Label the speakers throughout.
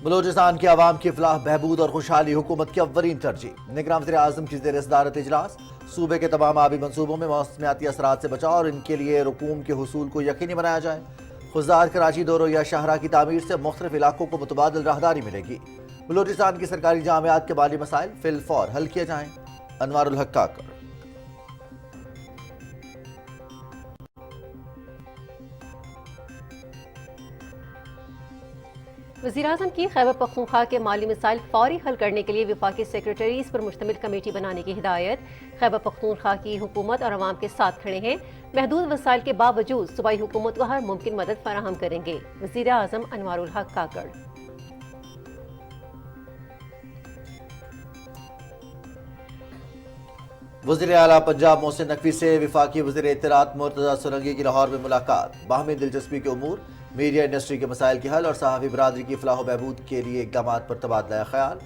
Speaker 1: بلوچستان کی عوام کی فلاح بہبود اور خوشحالی حکومت کی اولین ترجیح۔ نگراں وزیر اعظم کی زیر صدارت اجلاس۔ صوبے کے تمام آبی منصوبوں میں موسمیاتی اثرات سے بچاؤ اور ان کے لیے رقوم کے حصول کو یقینی بنایا جائے۔ خضدار کراچی دورو یا شاہراہ کی تعمیر سے مختلف علاقوں کو متبادل راہداری ملے گی۔ بلوچستان کی سرکاری جامعات کے مالی مسائل فی الفور حل کیے جائیں۔ انوار الحق کاکڑ۔
Speaker 2: وزیراعظم کی خیبر پختونخوا کے مالی مسائل فوری حل کرنے کے لیے وفاقی سیکریٹریز پر مشتمل کمیٹی بنانے کی ہدایت۔ خیبر پختونخوا کی حکومت اور عوام کے ساتھ کھڑے ہیں، محدود وسائل کے باوجود صوبائی حکومت کو ہر ممکن مدد فراہم کریں گے۔ وزیر اعظم انوار الحق کاکڑ۔
Speaker 1: وزیر اعلیٰ پنجاب محسن نقوی سے وفاقی وزیر اطلاعات مرتضیٰ سرنگی کی لاہور میں ملاقات۔ باہمی دلچسپی کے امور، میڈیا انڈسٹری کے مسائل کے حل اور صحافی برادری کی فلاح و بہبود کے لیے اقدامات پر تبادلہ خیال۔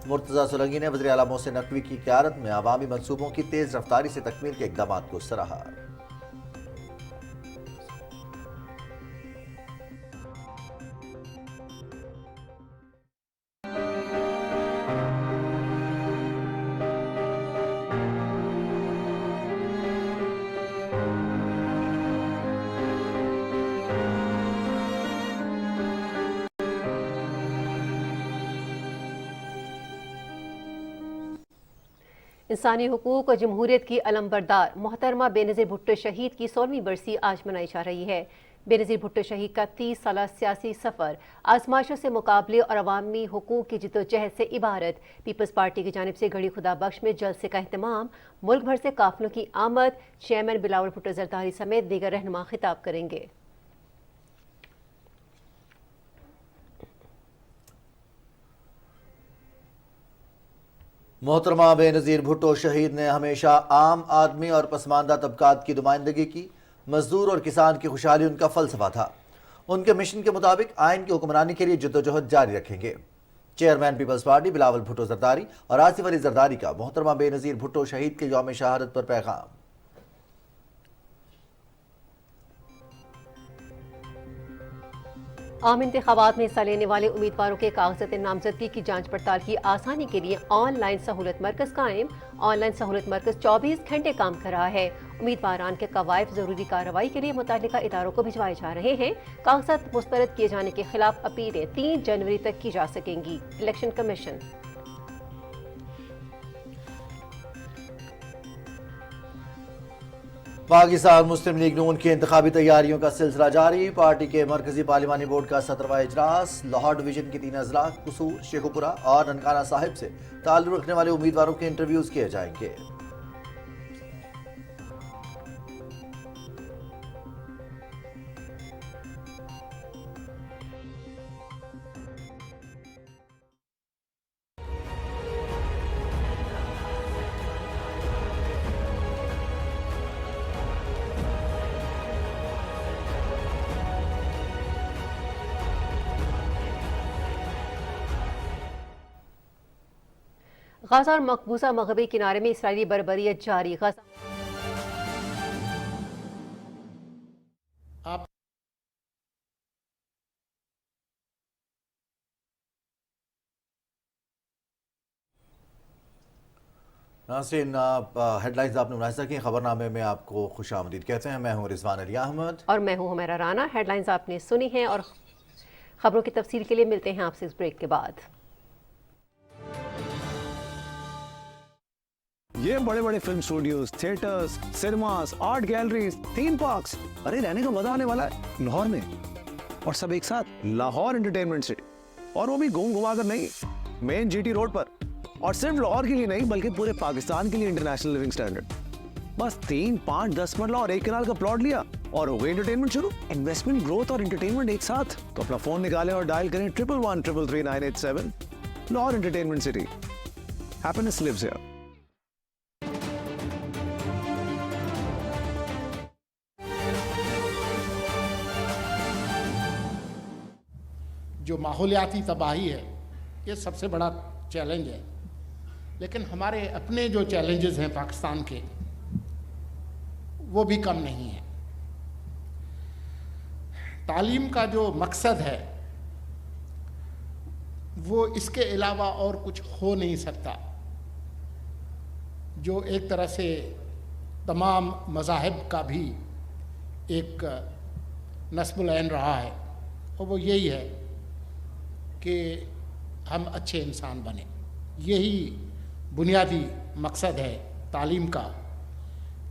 Speaker 1: مرتضیٰ سرنگی نے وزیر اعلیٰ محسن نقوی کی قیادت میں عوامی منصوبوں کی تیز رفتاری سے تکمیل کے اقدامات کو سراہا۔
Speaker 2: انسانی حقوق اور جمہوریت کی علمبردار محترمہ بے نظیر بھٹو شہید کی 16ویں برسی آج منائی جا رہی ہے۔ بے نظیر بھٹو شہید کا 30 سالہ سیاسی سفر آزمائشوں سے مقابلے اور عوامی حقوق کی جدوجہد سے عبارت۔ پیپلز پارٹی کی جانب سے گھڑی خدا بخش میں جلسے کا اہتمام، ملک بھر سے قافلوں کی آمد، چیئرمین بلاول بھٹو زرداری سمیت دیگر رہنما خطاب کریں گے۔
Speaker 1: محترمہ بے نظیر بھٹو شہید نے ہمیشہ عام آدمی اور پسماندہ طبقات کی نمائندگی کی۔ مزدور اور کسان کی خوشحالی ان کا فلسفہ تھا۔ ان کے مشن کے مطابق آئین کی حکمرانی کے لیے جدوجہد جاری رکھیں گے۔ چیئرمین پیپلز پارٹی بلاول بھٹو زرداری اور آصف علی زرداری کا محترمہ بے نظیر بھٹو شہید کے یوم شہادت پر پیغام۔
Speaker 2: عام انتخابات میں حصہ لینے والے امیدواروں کے کاغذات نامزدگی کی جانچ پڑتال کی آسانی کے لیے آن لائن سہولت مرکز قائم۔ آن لائن سہولت مرکز 24 گھنٹے کام کر رہا ہے۔ امیدواران کے قوائف ضروری کارروائی کے لیے متعلقہ اداروں کو بھجوائے جا رہے ہیں۔ کاغذات مسترد کیے جانے کے خلاف اپیلیں 3 جنوری تک کی جا سکیں گی۔ Election commission.
Speaker 1: پاکستان مسلم لیگ نون کی انتخابی تیاریوں کا سلسلہ جاری۔ پارٹی کے مرکزی پارلیمانی بورڈ کا 17واں اجلاس۔ لاہور ڈویژن کے 3 اضلاع قصور، شیخوپورہ اور ننکانہ صاحب سے تعلق رکھنے والے امیدواروں کے انٹرویوز کیے جائیں گے۔
Speaker 2: غزہ اور مقبوضہ مغربی کنارے میں اسرائیلی بربریت جاری۔ غزہ
Speaker 1: ناظرین، ہیڈ لائنز آپ نے ملاحظہ کی۔ خبر نامے میں آپ کو خوش آمدید کہتے ہیں۔ میں ہوں رضوان علی احمد
Speaker 2: اور میں ہوں حمیرہ رانا۔ ہیڈ لائنز آپ نے سنی ہیں اور خبروں کی تفصیل کے لیے ملتے ہیں آپ سے اس بریک کے بعد۔
Speaker 3: یہ بڑے بڑے film studios, theatres, cinemas, art galleries, theme parks, ارے رہنے کا مزہ آنے والا ہے لاہور میں، اور سب ایک ساتھ لاہور انٹرٹینمنٹ سٹی، اور وہ بھی گھوم گھما کر نہیں، مین جی ٹی روڈ پر، اور صرف لاہور کے لیے نہیں بلکہ پورے پاکستان کے لیے انٹرنیشنل لیونگ سٹینڈرڈ۔ بس 3، 5، 10 مرلہ اور 1 کنال کا پلاٹ لیا اور ہو گئی انٹرٹینمنٹ شروع۔ انویسٹمنٹ، گروتھ اور انٹرٹینمنٹ ایک ساتھ، تو اپنا فون نکالیں اور ڈائل کریں 1113333987۔ Lahore entertainment city, happiness lives here.
Speaker 4: جو ماحولیاتی تباہی ہے یہ سب سے بڑا چیلنج ہے، لیکن ہمارے اپنے جو چیلنجز ہیں پاکستان کے وہ بھی کم نہیں ہیں۔ تعلیم کا جو مقصد ہے وہ اس کے علاوہ اور کچھ ہو نہیں سکتا، جو ایک طرح سے تمام مذاہب کا بھی ایک نصب العین رہا ہے، اور وہ یہی ہے کہ ہم اچھے انسان بنیں۔ یہی بنیادی مقصد ہے تعلیم کا،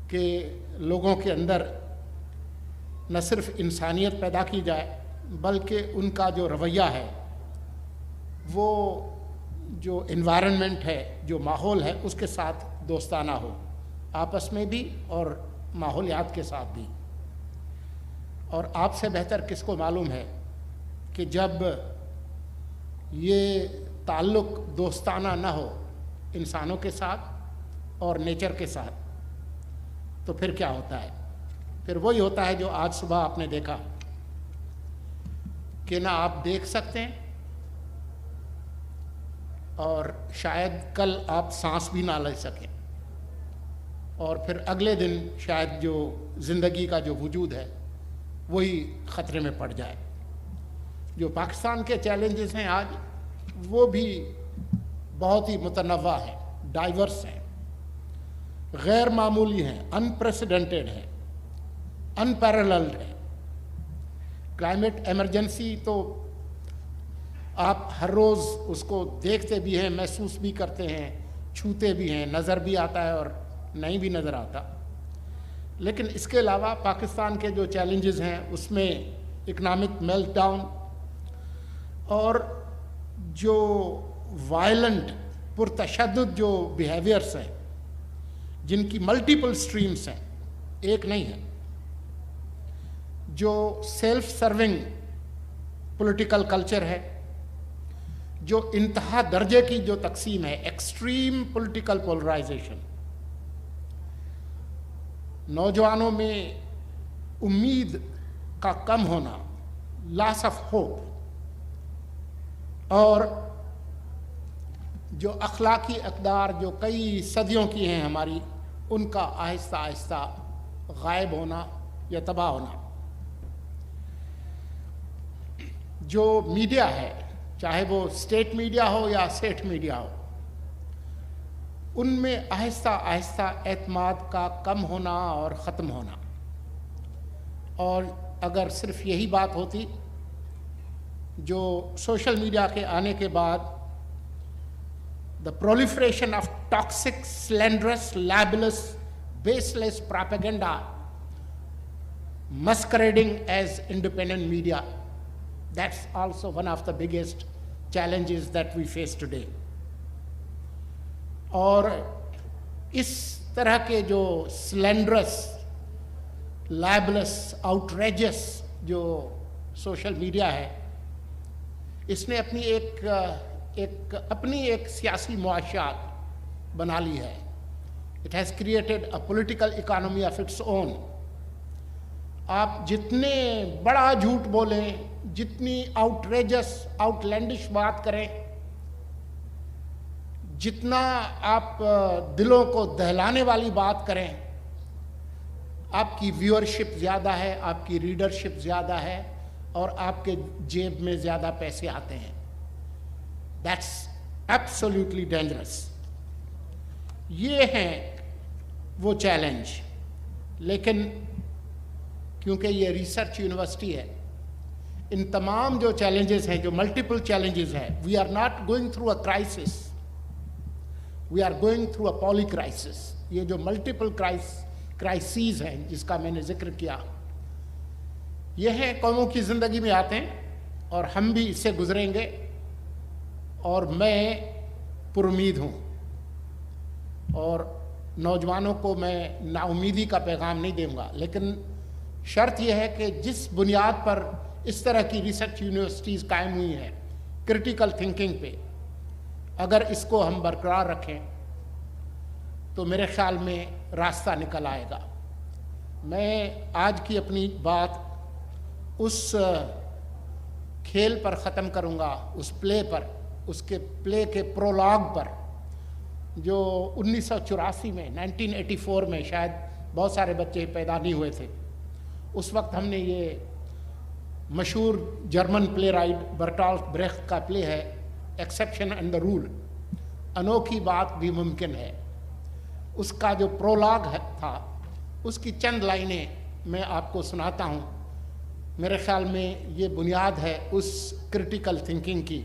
Speaker 4: کہ لوگوں کے اندر نہ صرف انسانیت پیدا کی جائے بلکہ ان کا جو رویہ ہے وہ جو انوائرنمنٹ ہے، جو ماحول ہے، اس کے ساتھ دوستانہ ہو، آپس میں بھی اور ماحولیات کے ساتھ بھی۔ اور آپ سے بہتر کس کو معلوم ہے کہ جب یہ تعلق دوستانہ نہ ہو انسانوں کے ساتھ اور نیچر کے ساتھ تو پھر کیا ہوتا ہے؟ پھر وہی ہوتا ہے جو آج صبح آپ نے دیکھا کہ نہ آپ دیکھ سکتے ہیں اور شاید کل آپ سانس بھی نہ لے سکیں، اور پھر اگلے دن شاید جو زندگی کا جو وجود ہے وہی خطرے میں پڑ جائے۔ جو پاکستان کے چیلنجز ہیں آج وہ بھی بہت ہی متنوع ہیں، ڈائیورس ہیں، غیر معمولی ہیں، انپریسیڈنٹڈ ہیں، انپیرللڈ ہیں۔ کلائمیٹ ایمرجنسی تو آپ ہر روز اس کو دیکھتے بھی ہیں، محسوس بھی کرتے ہیں، چھوتے بھی ہیں، نظر بھی آتا ہے اور نہیں بھی نظر آتا۔ لیکن اس کے علاوہ پاکستان کے جو چیلنجز ہیں اس میں اکنامک میلٹ ڈاؤن اور جو وائلنٹ پرتشدد جو بیہیویئرس ہیں جن کی ملٹیپل سٹریمز ہیں، ایک نہیں ہے، جو سیلف سرونگ پولیٹیکل کلچر ہے، جو انتہا درجے کی جو تقسیم ہے، ایکسٹریم پولیٹیکل پولرائزیشن، نوجوانوں میں امید کا کم ہونا، لاس آف ہوپ، اور جو اخلاقی اقدار جو کئی صدیوں کی ہیں ہماری، ان کا آہستہ آہستہ غائب ہونا یا تباہ ہونا۔ جو میڈیا ہے، چاہے وہ اسٹیٹ میڈیا ہو یا سیٹ میڈیا ہو، ان میں آہستہ آہستہ اعتماد کا کم ہونا اور ختم ہونا۔ اور اگر صرف یہی بات ہوتی، جو سوشل میڈیا کے آنے کے بعد the proliferation of toxic, slanderous, libelous, baseless propaganda masquerading as independent media, that's also one of the biggest challenges that we face today. اور اس طرح کے جو slanderous, libelous, outrageous جو سوشل میڈیا ہے، اس نے اپنی ایک سیاسی معاشیات بنا لی ہے۔ It has created a political economy of its own. آپ جتنے بڑا جھوٹ بولیں، جتنی آؤٹریجس آؤٹلینڈش بات کریں، جتنا آپ دلوں کو دہلانے والی بات کریں، آپ کی ویورشپ زیادہ ہے، آپ کی ریڈرشپ زیادہ ہے، اور آپ کے جیب میں زیادہ پیسے آتے ہیں۔ That's absolutely dangerous. یہ ہیں وہ چیلنج، لیکن کیونکہ یہ ریسرچ یونیورسٹی ہے، ان تمام جو چیلنجز ہیں، جو ملٹیپل چیلنجز ہیں، we are not going through a crisis, we are going through a poly crisis. یہ جو ملٹیپل کرائسیز ہیں جس کا میں نے ذکر کیا، یہ ہیں قوموں کی زندگی میں آتے ہیں، اور ہم بھی اس سے گزریں گے، اور میں پر امید ہوں۔ اور نوجوانوں کو میں نا امیدی کا پیغام نہیں دوں گا، لیکن شرط یہ ہے کہ جس بنیاد پر اس طرح کی ریسرچ یونیورسٹیز قائم ہوئی ہیں کرٹیکل تھنکنگ پہ، اگر اس کو ہم برقرار رکھیں تو میرے خیال میں راستہ نکل آئے گا۔ میں آج کی اپنی بات اس کھیل پر ختم کروں گا، اس پلے پر، اس کے پلے کے پرولاگ پر، جو 1984 میں 1984 میں، شاید بہت سارے بچے پیدا نہیں ہوئے تھے، اس وقت ہم نے یہ مشہور جرمن پلے رائٹ برٹالٹ بریخت کا پلے ہے एक्सेप्शन एंड द रूल, अनोखी बात भी मुमकिन है। उसका जो प्रोलॉग था उसकी चंद लाइनें मैं आपको सुनाता हूँ। मेरे ख्याल में ये बुनियाद है उस क्रिटिकल थिंकिंग की,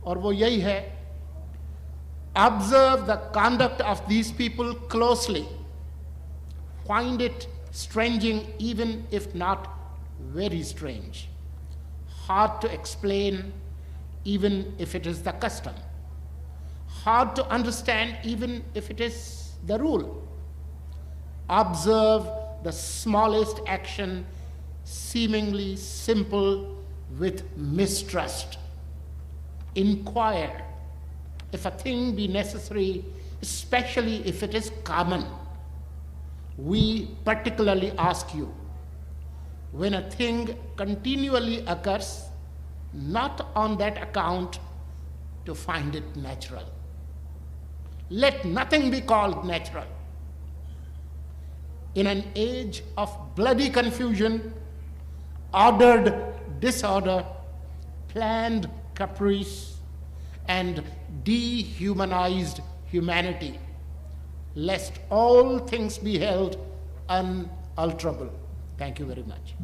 Speaker 4: और वो यही है, observe the conduct of these people closely, find it stranging even if not very strange, hard to explain even if it is the custom, hard to understand even if it is the rule. Observe the smallest action seemingly simple with mistrust. Inquire if a thing be necessary, especially if it is common. We particularly ask you, when a thing continually occurs, not on that account, to find it natural. Let nothing be called natural. In an age of bloody confusion, ordered disorder, planned caprice, and dehumanized humanity, lest all things be held unalterable. Thank you very much.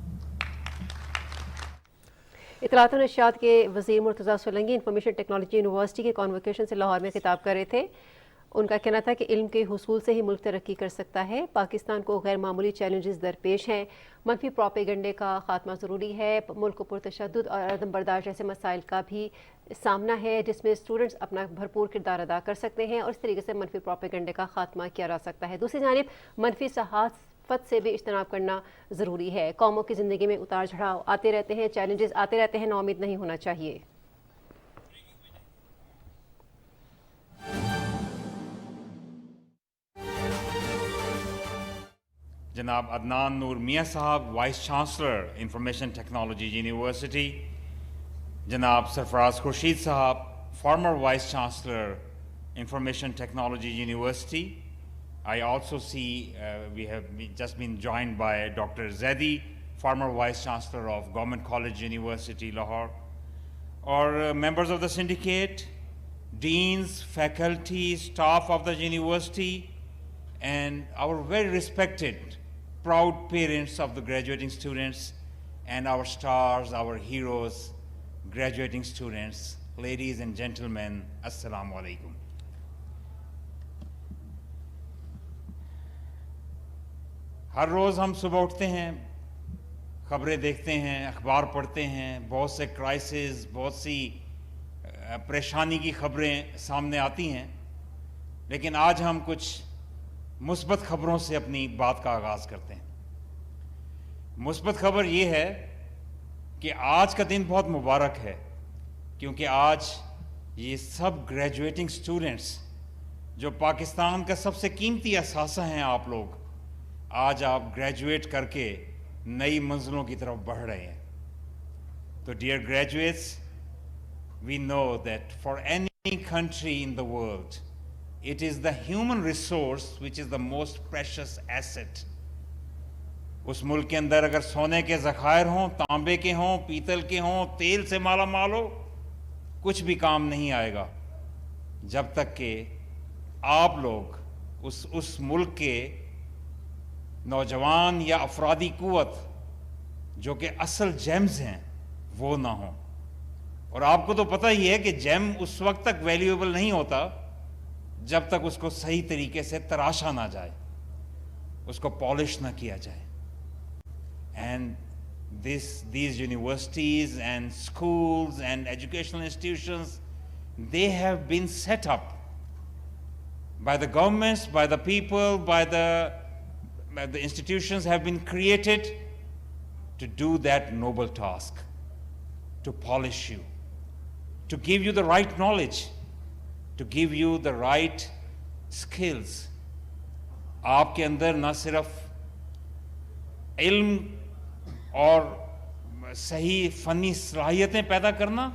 Speaker 2: इतलात और नशियात के वज़ीर Murtaza Solanki information technology university के convocation से लाहौर में खिताब कर रहे थे। उनका कहना था कि इल्म के हुसूल से ही मुल्क तरक्की कर सकता है। पाकिस्तान को गैर मामूली चैलेंजेस दरपेश हैं। मनफी प्रोपेगंडे का खात्मा ज़रूरी है। मुल्क को पुरतशद्दुद और अदम बर्दाश्त जैसे मसाइल का भी सामना है, जिसमें स्टूडेंट्स अपना भरपूर किरदार अदा कर सकते हैं और इस तरीके से मनफी प्रोपेगंडे का खात्मा किया जा सकता है। दूसरी जानिब मनफी सहाफ़त से भी इज्तनाब करना ज़रूरी है। कौमों की ज़िंदगी में उतार चढ़ाव आते रहते हैं, चैलेंजेस आते रहते हैं, नाउम्मीद नहीं होना चाहिए।
Speaker 5: जनाब अदनान नूर मियाँ साहब, vice chancellor information technology university, जनाब सरफराज खुर्शीद साहब, farmer vice chancellor information technology university. I also see we have just been joined by Dr. Zaidi, former Vice Chancellor of Government College University, Lahore, or members of the syndicate, deans, faculty, staff of the university, and our very respected, proud parents of the graduating students, and our stars, our heroes, graduating students, ladies and gentlemen, Assalamu alaikum. हर रोज़ हम सुबह उठते हैं, ख़बरें देखते हैं, अखबार पढ़ते हैं, बहुत से क्राइसिस, बहुत सी परेशानी की ख़बरें सामने आती हैं, लेकिन आज हम कुछ मुस्बत ख़बरों से अपनी बात का आगाज़ करते हैं। मुस्बत ख़बर ये है कि आज का दिन बहुत मुबारक है, क्योंकि आज ये सब ग्रेजुएटिंग स्टूडेंट्स जो पाकिस्तान का सबसे कीमती असासा हैं आप लोग, आज आप ग्रेजुएट करके नई मंजिलों की तरफ बढ़ रहे हैं। तो dear graduates, we know that for any country in the world it is the human resource which is the most precious asset. उस मुल्क के अंदर अगर सोने के ज़खायर हों, तांबे के हों, पीतल के हों, तेल से माला माल हो, कुछ भी काम नहीं आएगा जब तक कि आप लोग उस मुल्क के नौजवान या अफरादी कुव्वत जो कि असल जेम्स हैं वो ना हों। और आपको तो पता ही है कि जेम उस वक्त तक वैल्यूएबल नहीं होता जब तक उसको सही तरीके से तराशा ना जाए, उसको पॉलिश ना किया जाए। And these universities and schools and educational institutions, they have been set up by the governments, by the people, by the institutions have been created to do that noble task, to polish you, to give you the right knowledge, to give you the right skills. आपके अंदर न सिर्फ इल्म और सही funny सलाहियतें पैदा करना,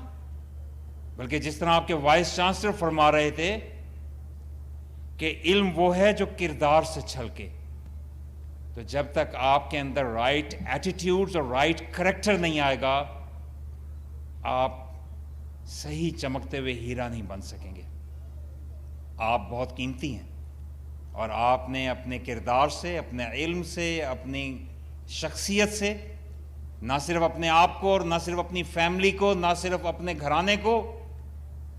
Speaker 5: बल्कि जिस तरह आपके वाइस चांसलर फरमा रहे थे कि इल्म वो है जो किरदार से छलके। तो जब तक आपके अंदर राइट एटीट्यूड्स और राइट करैक्टर नहीं आएगा, आप सही चमकते हुए हीरा नहीं बन सकेंगे। आप बहुत कीमती हैं और आपने अपने किरदार से, अपने इल्म से, अपनी शख्सियत से ना सिर्फ अपने आप को और ना सिर्फ अपनी फैमिली को, ना सिर्फ अपने घराने को,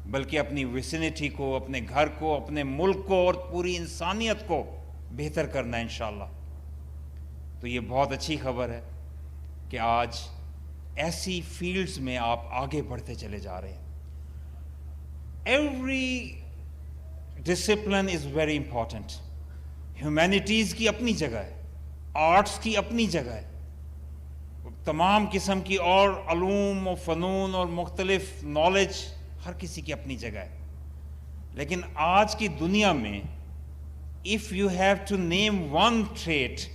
Speaker 5: बल्कि अपनी विसिनिटी को, अपने घर को, अपने मुल्क को और पूरी इंसानियत को बेहतर करना है इंशाअल्लाह। तो ये बहुत अच्छी खबर है कि आज ऐसी फील्ड्स में आप आगे बढ़ते चले जा रहे हैं। Every discipline is very important. Humanities की अपनी जगह है, आर्ट्स की अपनी जगह है, तमाम किस्म की और अलूम और फ़नून और मुख्तलिफ नॉलेज हर किसी की अपनी जगह है। लेकिन आज की दुनिया में if you have to name one trait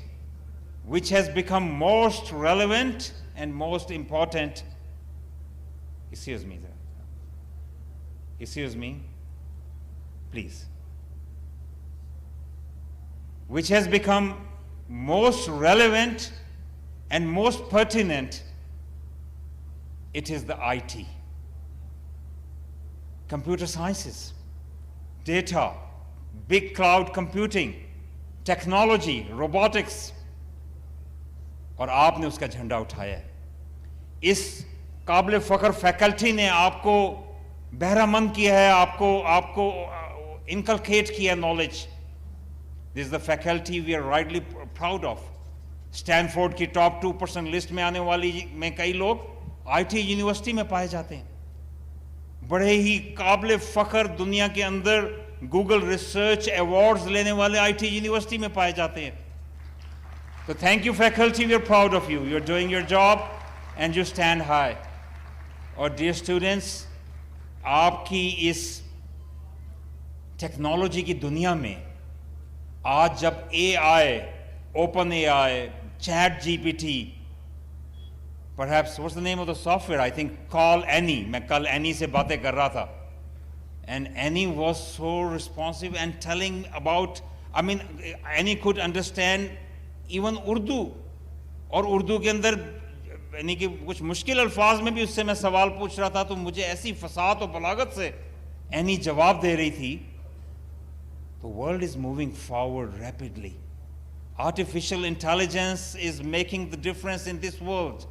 Speaker 5: which has become most relevant and most important, excuse me, please, which has become most relevant and most pertinent, it is the IT, computer sciences, data, big cloud computing, technology, robotics, और आपने उसका झंडा उठाया है। इस काबिल फ़ख्र faculty ने आपको बहरामंद किया है, आपको इनकलकेट किया knowledge. This is the faculty we are rightly proud of. Stanford की टॉप 2% लिस्ट में आने वाली में कई लोग IT यूनिवर्सिटी में पाए जाते हैं। बड़े ही काबिल फ़ख्र दुनिया के अंदर गूगल रिसर्च अवार्ड्स लेने वाले IT यूनिवर्सिटी में पाए जाते हैं। So thank you faculty, we are proud of you. You're doing your job and you stand high. और dear students, आपकी इस टेक्नोलॉजी की दुनिया में आज जब AI, OpenAI, ChatGPT, perhaps what's the name of the software? I think Call Annie. मैं कल Annie से बातें कर रहा था. And Annie was so responsive and telling about, I mean, Annie could understand even Urdu, और उर्दू के अंदर यानी कि कुछ मुश्किल अल्फाज में भी उससे मैं सवाल पूछ रहा था तो मुझे ऐसी फसाहत और बलागत से एनी जवाब दे रही थी। तो world is moving forward rapidly. Artificial intelligence is making the difference in this world.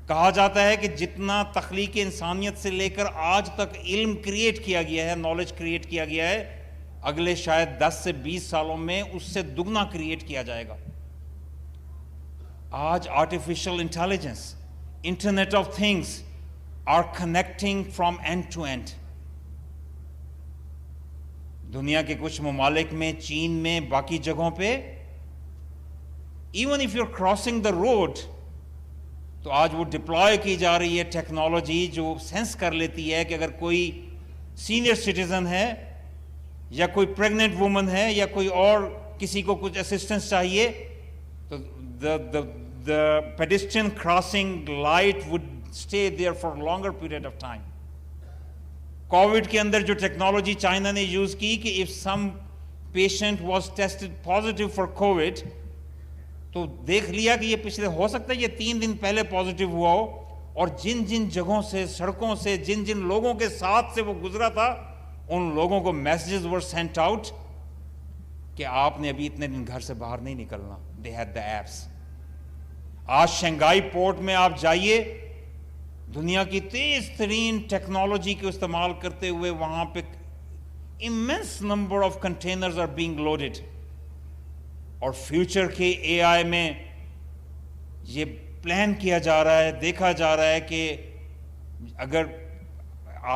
Speaker 5: कहा जाता है कि जितना तख्लीक इंसानियत से लेकर आज तक इल्म क्रिएट किया गया है, नॉलेज क्रिएट किया गया है, अगले शायद 10 से 20 सालों में उससे दुगना क्रिएट किया जाएगा। आज artificial intelligence, internet of things are connecting from end to end. दुनिया के कुछ ममालिक में, चीन में, बाकी जगहों पे, even if you are crossing the road, तो आज वो डिप्लॉय की जा रही है टेक्नोलॉजी जो सेंस कर लेती है कि अगर कोई सीनियर सिटीजन है या कोई प्रेग्नेंट वुमन है या कोई और किसी को कुछ असिस्टेंस चाहिए, तो the pedestrian crossing light would stay there for a longer period of time. Covid के अंदर जो टेक्नोलॉजी चाइना ने यूज की कि if some patient was tested positive for Covid, तो देख लिया कि ये पिछले, हो सकता है ये 3 दिन पहले पॉजिटिव हुआ हो, और जिन जिन जगहों से, सड़कों से, जिन जिन लोगों के साथ से वो गुजरा था, उन लोगों को मैसेजेस वर सेंट आउट कि आपने अभी इतने दिन घर से बाहर नहीं निकलना। They had the apps. आज शंघाई पोर्ट में आप जाइए, दुनिया की तेज तरीन टेक्नोलॉजी को इस्तेमाल करते हुए वहां पे immense number of containers are being loaded. और फ्यूचर के AI में ये प्लान किया जा रहा है, देखा जा रहा है कि अगर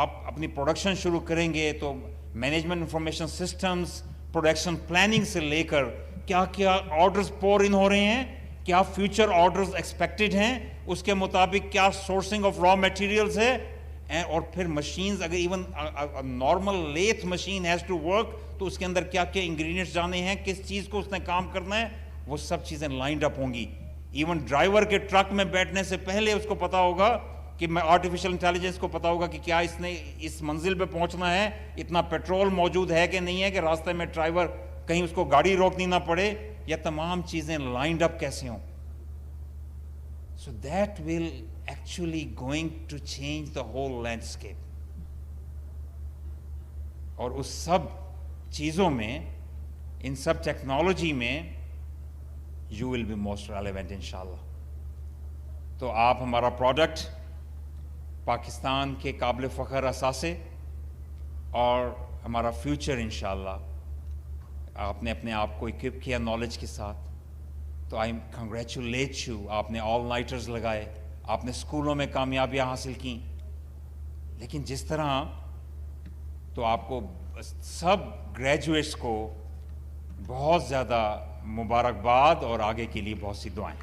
Speaker 5: आप अपनी प्रोडक्शन शुरू करेंगे तो management information systems, production planning से लेकर क्या क्या ऑर्डर्स पोर इन हो रहे हैं, क्या फ्यूचर ऑर्डर्स एक्सपेक्टेड हैं, उसके मुताबिक क्या सोर्सिंग ऑफ रॉ मटेरियल्स है, और फिर मशीन्स, अगर even normal lathe machine has to work तो उसके अंदर क्या क्या इंग्रेडिएंट्स जाने हैं, किस चीज़ को उसने काम करना है, वो सब चीज़ें लाइंड अप होंगी। इवन ड्राइवर के ट्रक में बैठने से पहले उसको पता होगा कि मैं आर्टिफिशियल इंटेलिजेंस को पता होगा कि क्या इसने इस मंजिल पे पहुंचना है, इतना पेट्रोल मौजूद है कि नहीं है, कि रास्ते में ड्राइवर कहीं उसको गाड़ी रोकनी ना पड़े, या तमाम चीजें लाइंड अप कैसे हों। So that will actually going to change the whole landscape. اور اس سب چیزوں میں، ان سب ٹیکنالوجی میں you will be most relevant انشاءاللہ. تو آپ ہمارا پروڈکٹ پاکستان کے قابل فخر اثاثے اور ہمارا فیوچر انشاءاللہ. آپ نے اپنے آپ کو اکوپ کیا نالج کے ساتھ، تو آئی کنگریچولیٹ یو. آپ نے آل نائٹرز لگائے، آپ نے اسکولوں میں کامیابیاں حاصل کیں، لیکن جس طرح تو آپ کو سب گریجویٹس کو بہت زیادہ مبارکباد اور آگے کے لیے بہت سی دعائیں.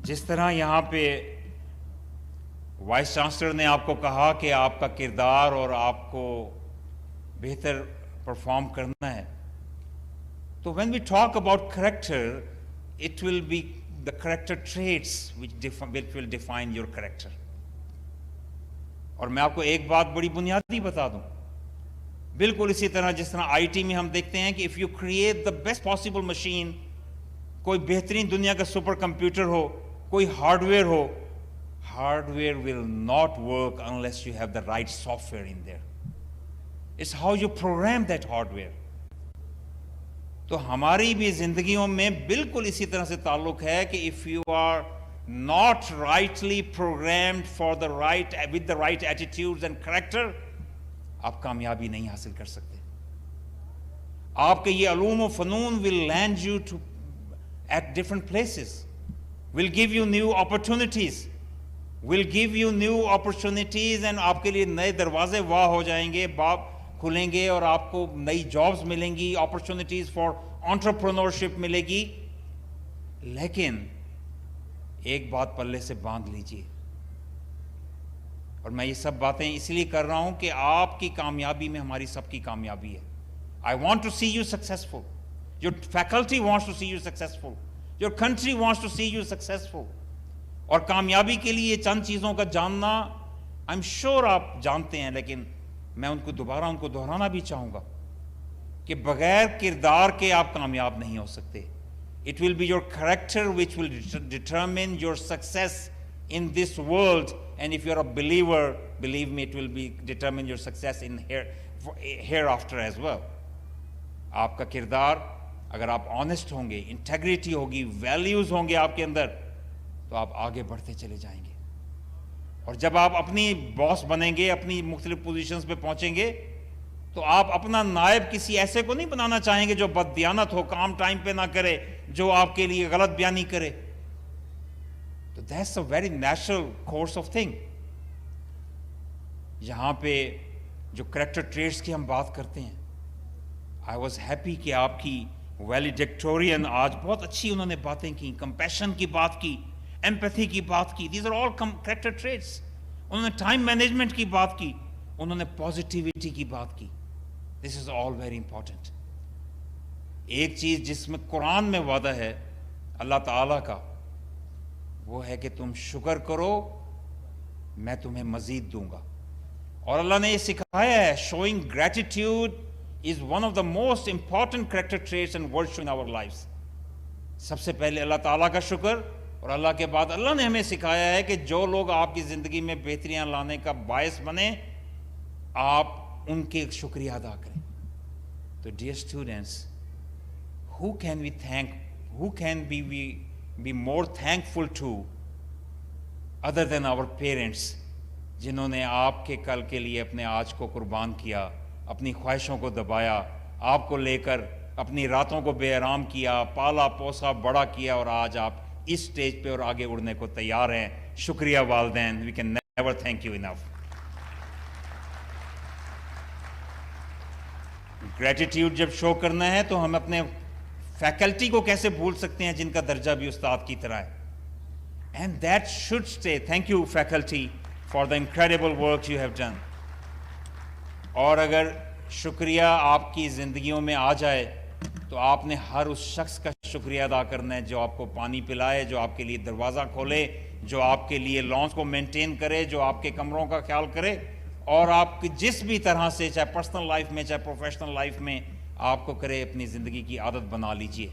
Speaker 5: جس طرح یہاں پہ وائس چانسلر نے آپ کو کہا کہ آپ کا کردار اور آپ کو بہتر پرفارم کرنا ہے، تو when we talk about character, it will be the character traits which will define your character. اور میں آپ کو ایک بات بڑی بنیادی بتا دوں، بالکل اسی طرح جس طرح آئی ٹی میں ہم دیکھتے ہیں کہ if you create the best possible machine، کوئی بہترین دنیا کا سپر کمپیوٹر ہو، کوئی hard where who, hard where will not work unless you have the right software in there. It's how you program that hardware. تو ہماری بھی زندگیوں میں بالکل اسی طرح سے تعلق ہے کہ if you are not rightly programmed for the right with the right attitudes and character، آپ کامیابی نہیں حاصل کر سکتے. آپ کے یہ علوم و فنون will land you to at different places، will give you new opportunities، and آپ کے لیے نئے دروازے واہ ہو جائیں گے، باب کھلیں گے اور آپ کو نئی جابز ملیں گی، اپرچونٹیز فار انٹرپرینورشپ ملے گی. لیکن ایک بات پلے سے باندھ لیجئے، اور میں یہ سب باتیں اس لیے کر رہا ہوں کہ آپ کی کامیابی میں ہماری سب کی کامیابی ہے. I want to see you successful. Your faculty wants to see you successful. Your country wants to see you successful. اور کامیابی کے لیے چند چیزوں کا جاننا I'm sure آپ جانتے ہیں، لیکن میں ان کو دہرانا بھی چاہوں گا کہ بغیر کردار کے آپ کامیاب نہیں ہو سکتے. It will be your character which will determine your success in this world, and if you're a believer, believe me, it will determine your success in hereafter as well. آپ کا کردار اگر آپ آنیسٹ ہوں گے، انٹیگریٹی ہوگی، values ہوں گے آپ کے اندر، تو آپ آگے بڑھتے چلے جائیں گے. اور جب آپ اپنی باس بنیں گے، اپنی مختلف پوزیشنز پہ پہنچیں گے، تو آپ اپنا نائب کسی ایسے کو نہیں بنانا چاہیں گے جو بددیانت ہو، کام ٹائم پہ نہ کرے، جو آپ کے لیے غلط بیانی کرے. تو that's a very natural course of thing. یہاں پہ جو کریکٹر ٹریٹس کی ہم بات کرتے ہیں، I was happy کہ آپ کی ویلیڈکٹورین آج بہت اچھی انہوں نے باتیں کی، کمپیشن کی بات کی، ایمپیتھی کی بات کی. These are all character traits. انہوں نے ٹائم مینجمنٹ کی بات کی، انہوں نے پازیٹیوٹی کی بات کی. This is all very important. ایک چیز جس میں قرآن میں وعدہ ہے اللہ تعالیٰ کا، وہ ہے کہ تم شکر کرو میں تمہیں مزید دوں گا. اور اللہ نے یہ سکھایا ہے، showing gratitude is one of the most important character traits and virtue in our lives. سب سے پہلے اللہ تعالیٰ کا شکر، اور اللہ کے بعد اللہ نے ہمیں سکھایا ہے کہ جو لوگ آپ کی زندگی میں بہتریاں لانے کا باعث بنے، آپ ان کے شکریہ ادا کریں. تو dear students, who can be more thankful to other than our parents، جنہوں نے آپ کے کل کے لیے اپنے آج کو قربان کیا، اپنی خواہشوں کو دبایا، آپ کو لے کر اپنی راتوں کو بے آرام کیا، پالا پوسا بڑا کیا، اور آج آپ اس سٹیج پہ اور آگے اڑنے کو تیار ہیں. شکریہ والدین. We can never thank you enough. Gratitude جب شو کرنا ہے تو ہم اپنے فیکلٹی کو کیسے بھول سکتے ہیں جن کا درجہ بھی استاد کی طرح ہے. And that should stay. Thank you faculty for the incredible work you have done. اور اگر شکریہ آپ کی زندگیوں میں آ جائے تو آپ نے ہر اس شخص کا شکریہ ادا کرنا ہے جو آپ کو پانی پلائے، جو آپ کے لیے دروازہ کھولے، جو آپ کے لیے لانچ کو مینٹین کرے، جو آپ کے کمروں کا خیال کرے، اور آپ کی جس بھی طرح سے، چاہے پرسنل لائف میں چاہے پروفیشنل لائف میں، آپ کو کرے اپنی زندگی کی عادت بنا لیجئے.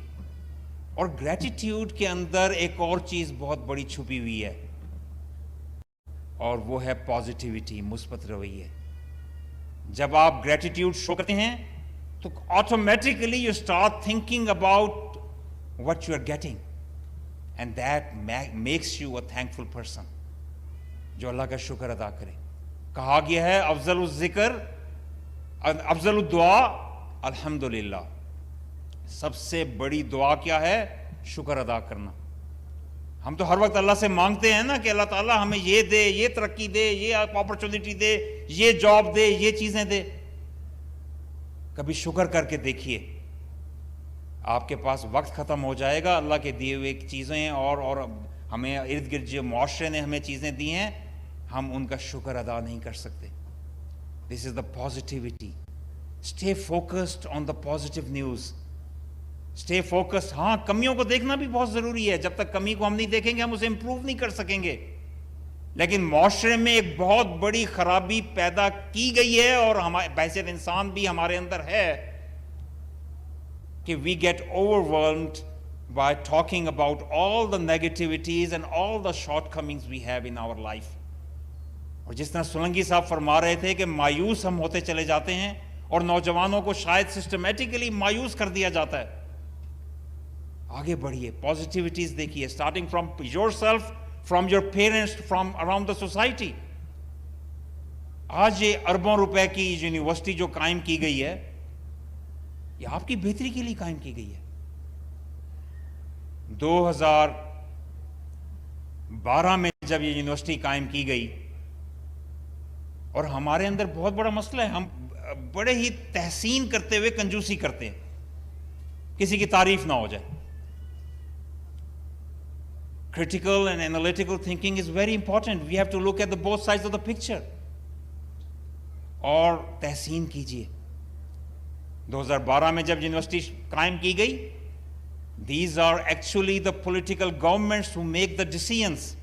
Speaker 5: اور گریٹیٹیوڈ کے اندر ایک اور چیز بہت بڑی چھپی ہوئی ہے، और वो है पॉजिटिविटी, मुस्बत रवैये। जब आप ग्रेटिट्यूड शो करते हैं तो automatically you start thinking about what you are getting and that makes you a thankful person जो अल्लाह का शुक्र अदा करे। कहा गया है अफजल जिक्र अफजल दुआ अल्हम्दुलिल्लाह, सबसे बड़ी दुआ क्या है? शुक्र अदा करना। हम तो हर वक्त अल्लाह से मांगते हैं ना कि अल्लाह ताला हमें ये दे, ये तरक्की दे, ये अपॉर्चुनिटी दे, ये जॉब दे, ये चीजें दे। कभी शुक्र करके देखिए, आपके पास वक्त खत्म हो जाएगा अल्लाह के दिए हुए चीजें और हमें इर्द गिर्द जो मुआशरे ने हमें चीजें दी हैं, हम उनका शुक्र अदा नहीं कर सकते। This is the positivity. Stay focused on the positive news, stay focused. हाँ, कमियों को देखना भी बहुत जरूरी है। जब तक कमी को हम नहीं देखेंगे हम उसे इंप्रूव नहीं कर सकेंगे। लेकिन मुआशरे में एक बहुत बड़ी खराबी पैदा की गई है और हमारे बैसियत इंसान भी हमारे अंदर है कि we get overwhelmed by talking about all the negativities and all the shortcomings we have in our life. और जिस तरह सोलंकी साहब फरमा रहे थे कि मायूस हम होते चले जाते हैं और नौजवानों को शायद सिस्टमेटिकली मायूस कर दिया जाता है। आगे बढ़िए, पॉजिटिविटीज देखिए, starting from yourself, from your parents, from around the society. आज ये अरबों रुपए की यूनिवर्सिटी जो कायम की गई है, ये आपकी बेहतरी के लिए कायम की गई है। 2012 में जब ये यूनिवर्सिटी कायम की गई, और हमारे अंदर बहुत बड़ा मसला है, हम बड़े ही तहसीन करते हुए कंजूसी करते हैं, किसी की तारीफ ना हो जाए। Critical and analytical thinking is very important. We have to look at the both sides of the picture. और तहसीन कीजिए। 2012 में जब यूनिवर्सिटी कायम की गई, these are actually the political governments who make the decisions.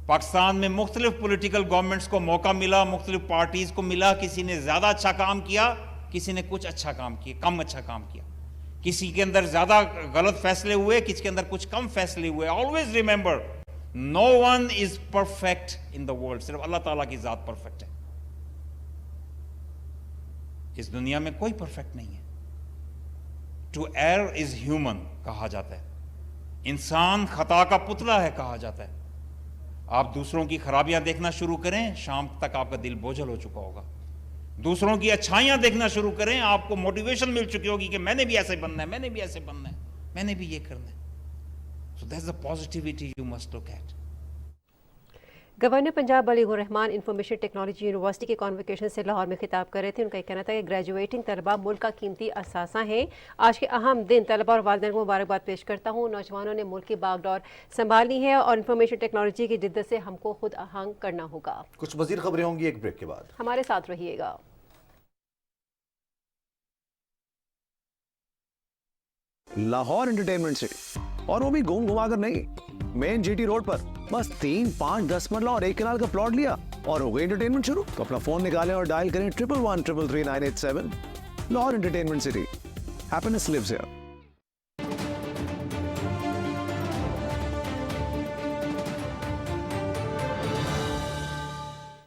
Speaker 5: Pakistan में मुख्तलिफ पॉलिटिकल गवर्नमेंट्स को मौका मिला, मुख्तलिफ पार्टीज को मिला, किसी ने ज्यादा अच्छा काम किया, किसी ने कुछ अच्छा काम किया, कम अच्छा काम किया, किसी के अंदर ज्यादा गलत फैसले हुए, किसी के अंदर कुछ कम फैसले हुए। Always remember, no one is perfect in the world, सिर्फ अल्लाह ताला की जात परफेक्ट है। इस दुनिया में कोई परफेक्ट नहीं है। टू एरर इज ह्यूमन कहा जाता है, इंसान खता का पुतला है कहा जाता है। आप दूसरों की खराबियां देखना शुरू करें, शाम तक आपका दिल बोझल हो चुका होगा। दूसरों की अच्छाइयां देखना शुरू करें, आपको मोटिवेशन मिल चुकी होगी कि मैंने भी ऐसे बनना है, मैंने भी ऐसे बनना है, मैंने भी ये करना है। So that's the positivity you must look at.
Speaker 2: Governor Punjab Waliur Rahman information technology university के कॉन्वोकेशन से लाहौर में खिताब कर रहे थे। उनका कहना था कि ग्रेजुएटिंग तलबा मुल्क का कीमती असासा हैं। आज के अहम दिन तलबा और वालिदैन को मुबारकबाद पेश करता हूँ। नौजवानों ने मुल्क की बागडोर संभालनी है और इंफॉर्मेशन टेक्नोलॉजी की जिद्दत से हमको खुद आहंग करना होगा।
Speaker 1: कुछ मजीद खबरें होंगी एक ब्रेक के बाद,
Speaker 2: हमारे साथ रहिएगा।
Speaker 3: लाहौर एंटरटेनमेंट सिटी, और वो भी घूम घुमाकर नहीं, मेन जीटी रोड पर। बस 3, 5, 10 मरला और 1 कनाल का प्लॉट लिया और हो गई एंटरटेनमेंट शुरू। तो अपना फोन निकालें और डायल करें 1113333987। Lahore entertainment city, happiness lives here.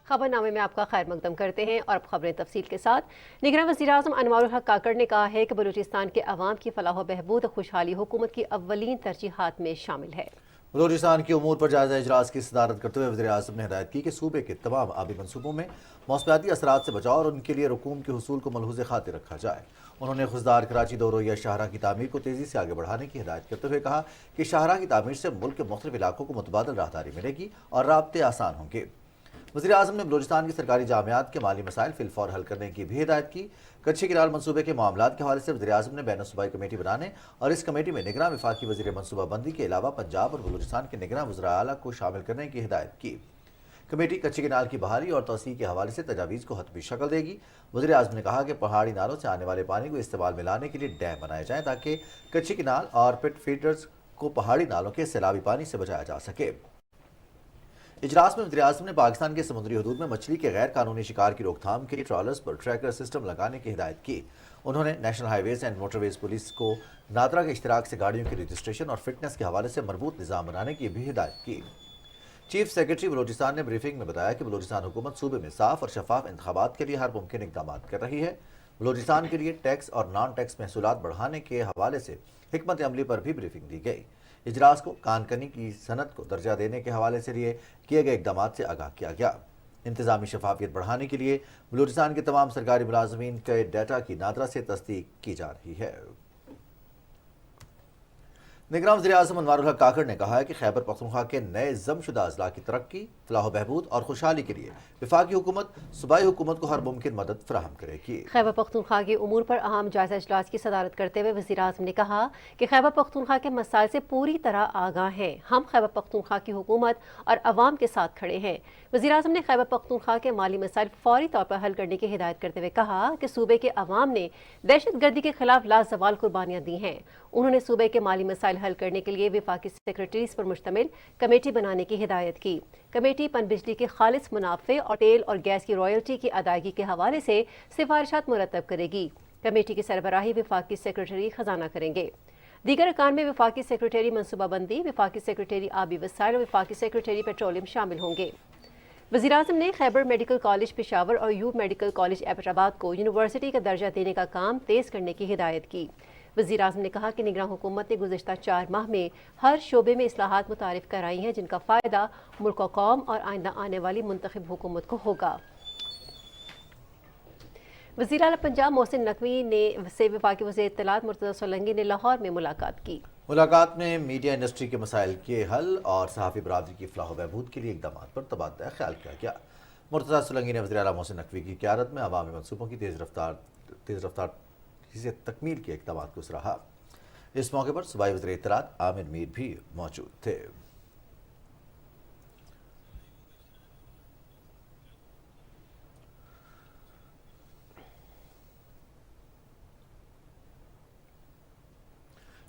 Speaker 2: खबरनामे में आपका खैर मकदम करते हैं और अब खबरें तफसील के साथ। निगरान वज़ीर-ए-आज़म अनवारुल हक काकड़ ने कहा है कि बलूचिस्तान के अवाम की फलाह व बहबूद खुशहाली हुकूमत की अव्वलीन तरजीहात में शामिल है।
Speaker 1: बलूचिस्तान की उमूर पर जायजा इजलास की सदारत करते हुए वज़ीर-ए-आज़म ने हिदायत की कि सूबे के तमाम आबी मनसूबों में मौसमियाती असरात से बचाव और उनके लिए रकूम के हुसूल को मलहूज़ खातिर रखा जाए। उन्होंने खुशदार कराची दो रोइया शाहराह की तामीर को तेज़ी से आगे बढ़ाने की हिदायत करते हुए कहा कि शाहराह की तामीर से मुल्क के मुख्तलिफ इलाकों को मुतबादिल राहदारी मिलेगी और राब्ते आसान होंगे। वज़ीर-ए-आज़म ने बलूचिस्तान की सरकारी जामियात के माली मसाइल फिलफौर हल करने की भी हिदायत की। कच्ची किनाल मनसूबे के मामलात के हवाले से वज़ीर-ए-आज़म ने बैन-ए-सूबाई कमेटी बनाने और इस कमेटी में निगरान वफाकी वज़ीर मनसूबाबंदी के अलावा पंजाब और बलूचिस्तान के निगरान वज़ीर आला को शामिल करने की हिदायत की। कमेटी कच्ची किनाल की बहाली और तोसी के हवाले से तजावीज़ को हतमी शक्ल देगी। वज़ीर-ए-आज़म ने कहा कि पहाड़ी नालों से आने वाले पानी को इस्तेमाल में लाने के लिए डैम बनाए जाएँ ताकि कच्ची किनाल और पिट फीडर्स को पहाड़ी नालों के सैलाबी पानी से बचाया जा सके। इजलास में वज़ीर-ए-आज़म ने पाकिस्तान के समुद्री हदूद में मछली के गैर कानूनी शिकार की रोकथाम के लिए ट्रॉलर्स पर ट्रैकर सिस्टम लगाने की हिदायत की। उन्होंने national highways and motorways police को नादरा के इश्तराक से गाड़ियों की रजिस्ट्रेशन और फिटनेस के हवाले से मरबूत निज़ाम बनाने की भी हिदायत की। चीफ सेक्रेटरी बलूचिस्तान ने ब्रीफिंग में बताया कि बलूचिस्तान हुकूमत सूबे में साफ और शफाफ इंतखाबात के लिए हर मुमकिन इकदाम कर रही है। बलूचिस्तान के लिए टैक्स और नॉन टैक्स महसूलात बढ़ाने के हवाले से हिकमत अमली पर भी ब्रीफिंग दी गई। इजलास को कानकनी की सनत को दर्जा देने के हवाले से लिए किए गए इकदाम से आगाह किया गया। इंतजामी शफाफियत बढ़ाने के लिए बलूचिस्तान के तमाम सरकारी मुलाजमीन के डाटा की नादरा से तस्दीक की जा रही है। निगरान वज़ीर-ए-आज़म अनवारुल हक काकड़ ने कहा है कि खैबर पख्तूनख्वा के नए जमशुदा अजला की तरक्की, फलाह बहबूद और खुशहाली के लिए वफाकी हुकूमत सूबाई हुकूमत को हर मुमकिन मदद फराहम करेगी।
Speaker 2: खैबर पख्तूनख्वा के उमूर पर अहम जायजा इजलास की सदारत करते हुए वज़ीर-ए-आज़म ने कहा कि खैबर पख्तूनख्वा के मसाइल से पूरी तरह आगाह हैं। हम खैबर पख्तूनख्वा की हुकूमत और अवाम के साथ खड़े हैं। वज़ीर-ए-आज़म ने खैबर पख्तूनख्वा के माली मसाइल फौरी तौर पर हल करने की हिदायत करते हुए कहा कि सूबे के अवाम ने दहशत गर्दी के खिलाफ लाजवाल कुर्बानियां दी हैं। उन्होंने सूबे के माली मसाइल हल करने के लिए वफाकी सेक्रेटरीज पर मुश्तमिल कमेटी बनाने की हिदायत की। कमेटी पनबिजली के खालिस मुनाफे और तेल और गैस की रॉयल्टी की अदायगी के हवाले से सिफारिशात मुरतब करेगी। कमेटी की सरबराही वफाकी सेक्रेटरी खजाना करेंगे। दीगर अरकान में वफाकी सेक्रेटरी मनसूबाबंदी, वफाकी सेक्रेटरी आबी वसाइल और वफाकी सेक्रेटरी पेट्रोलियम शामिल होंगे। वज़ीर-ए-आज़म ने खैबर मेडिकल कॉलेज पेशावर और यूब मेडिकल कॉलेज एबटाबाद को यूनिवर्सिटी का दर्जा देने का काम तेज़ करने की हिदायत की। वज़ीर-ए-आज़म ने कहा कि निगरान हुकूमत ने गुज़िश्ता 4 माह में हर शोबे में इस्लाहात मुतारिफ कराई हैं, जिनका फ़ायदा मुल्क व कौम और आइंदा आने वाली मुंतखब हुकूमत को होगा। वज़ीर आला पंजाब मोहसिन नकवी ने से वफाकी वज़ीर इत्तलात मुर्तज़ा सोलंकी ने लाहौर में मुलाकात की। मुलाकात
Speaker 1: में मीडिया इंडस्ट्री के मसाइल के हल और सहाफ़ी बरादरी की फलाह बहबूद के लिए इकदाम पर तबादला ख्याल किया गया। मुर्तज़ा सोलंकी ने वज़ीर आला मोहसिन नकवी की क़यादत में अवामी मनसूबों की तेज़ रफ्तार से तकमील के इकदाम को सराहा। इस मौके पर सूबाई वज़ीर इत्तलात आमिर मीर भी मौजूद थे।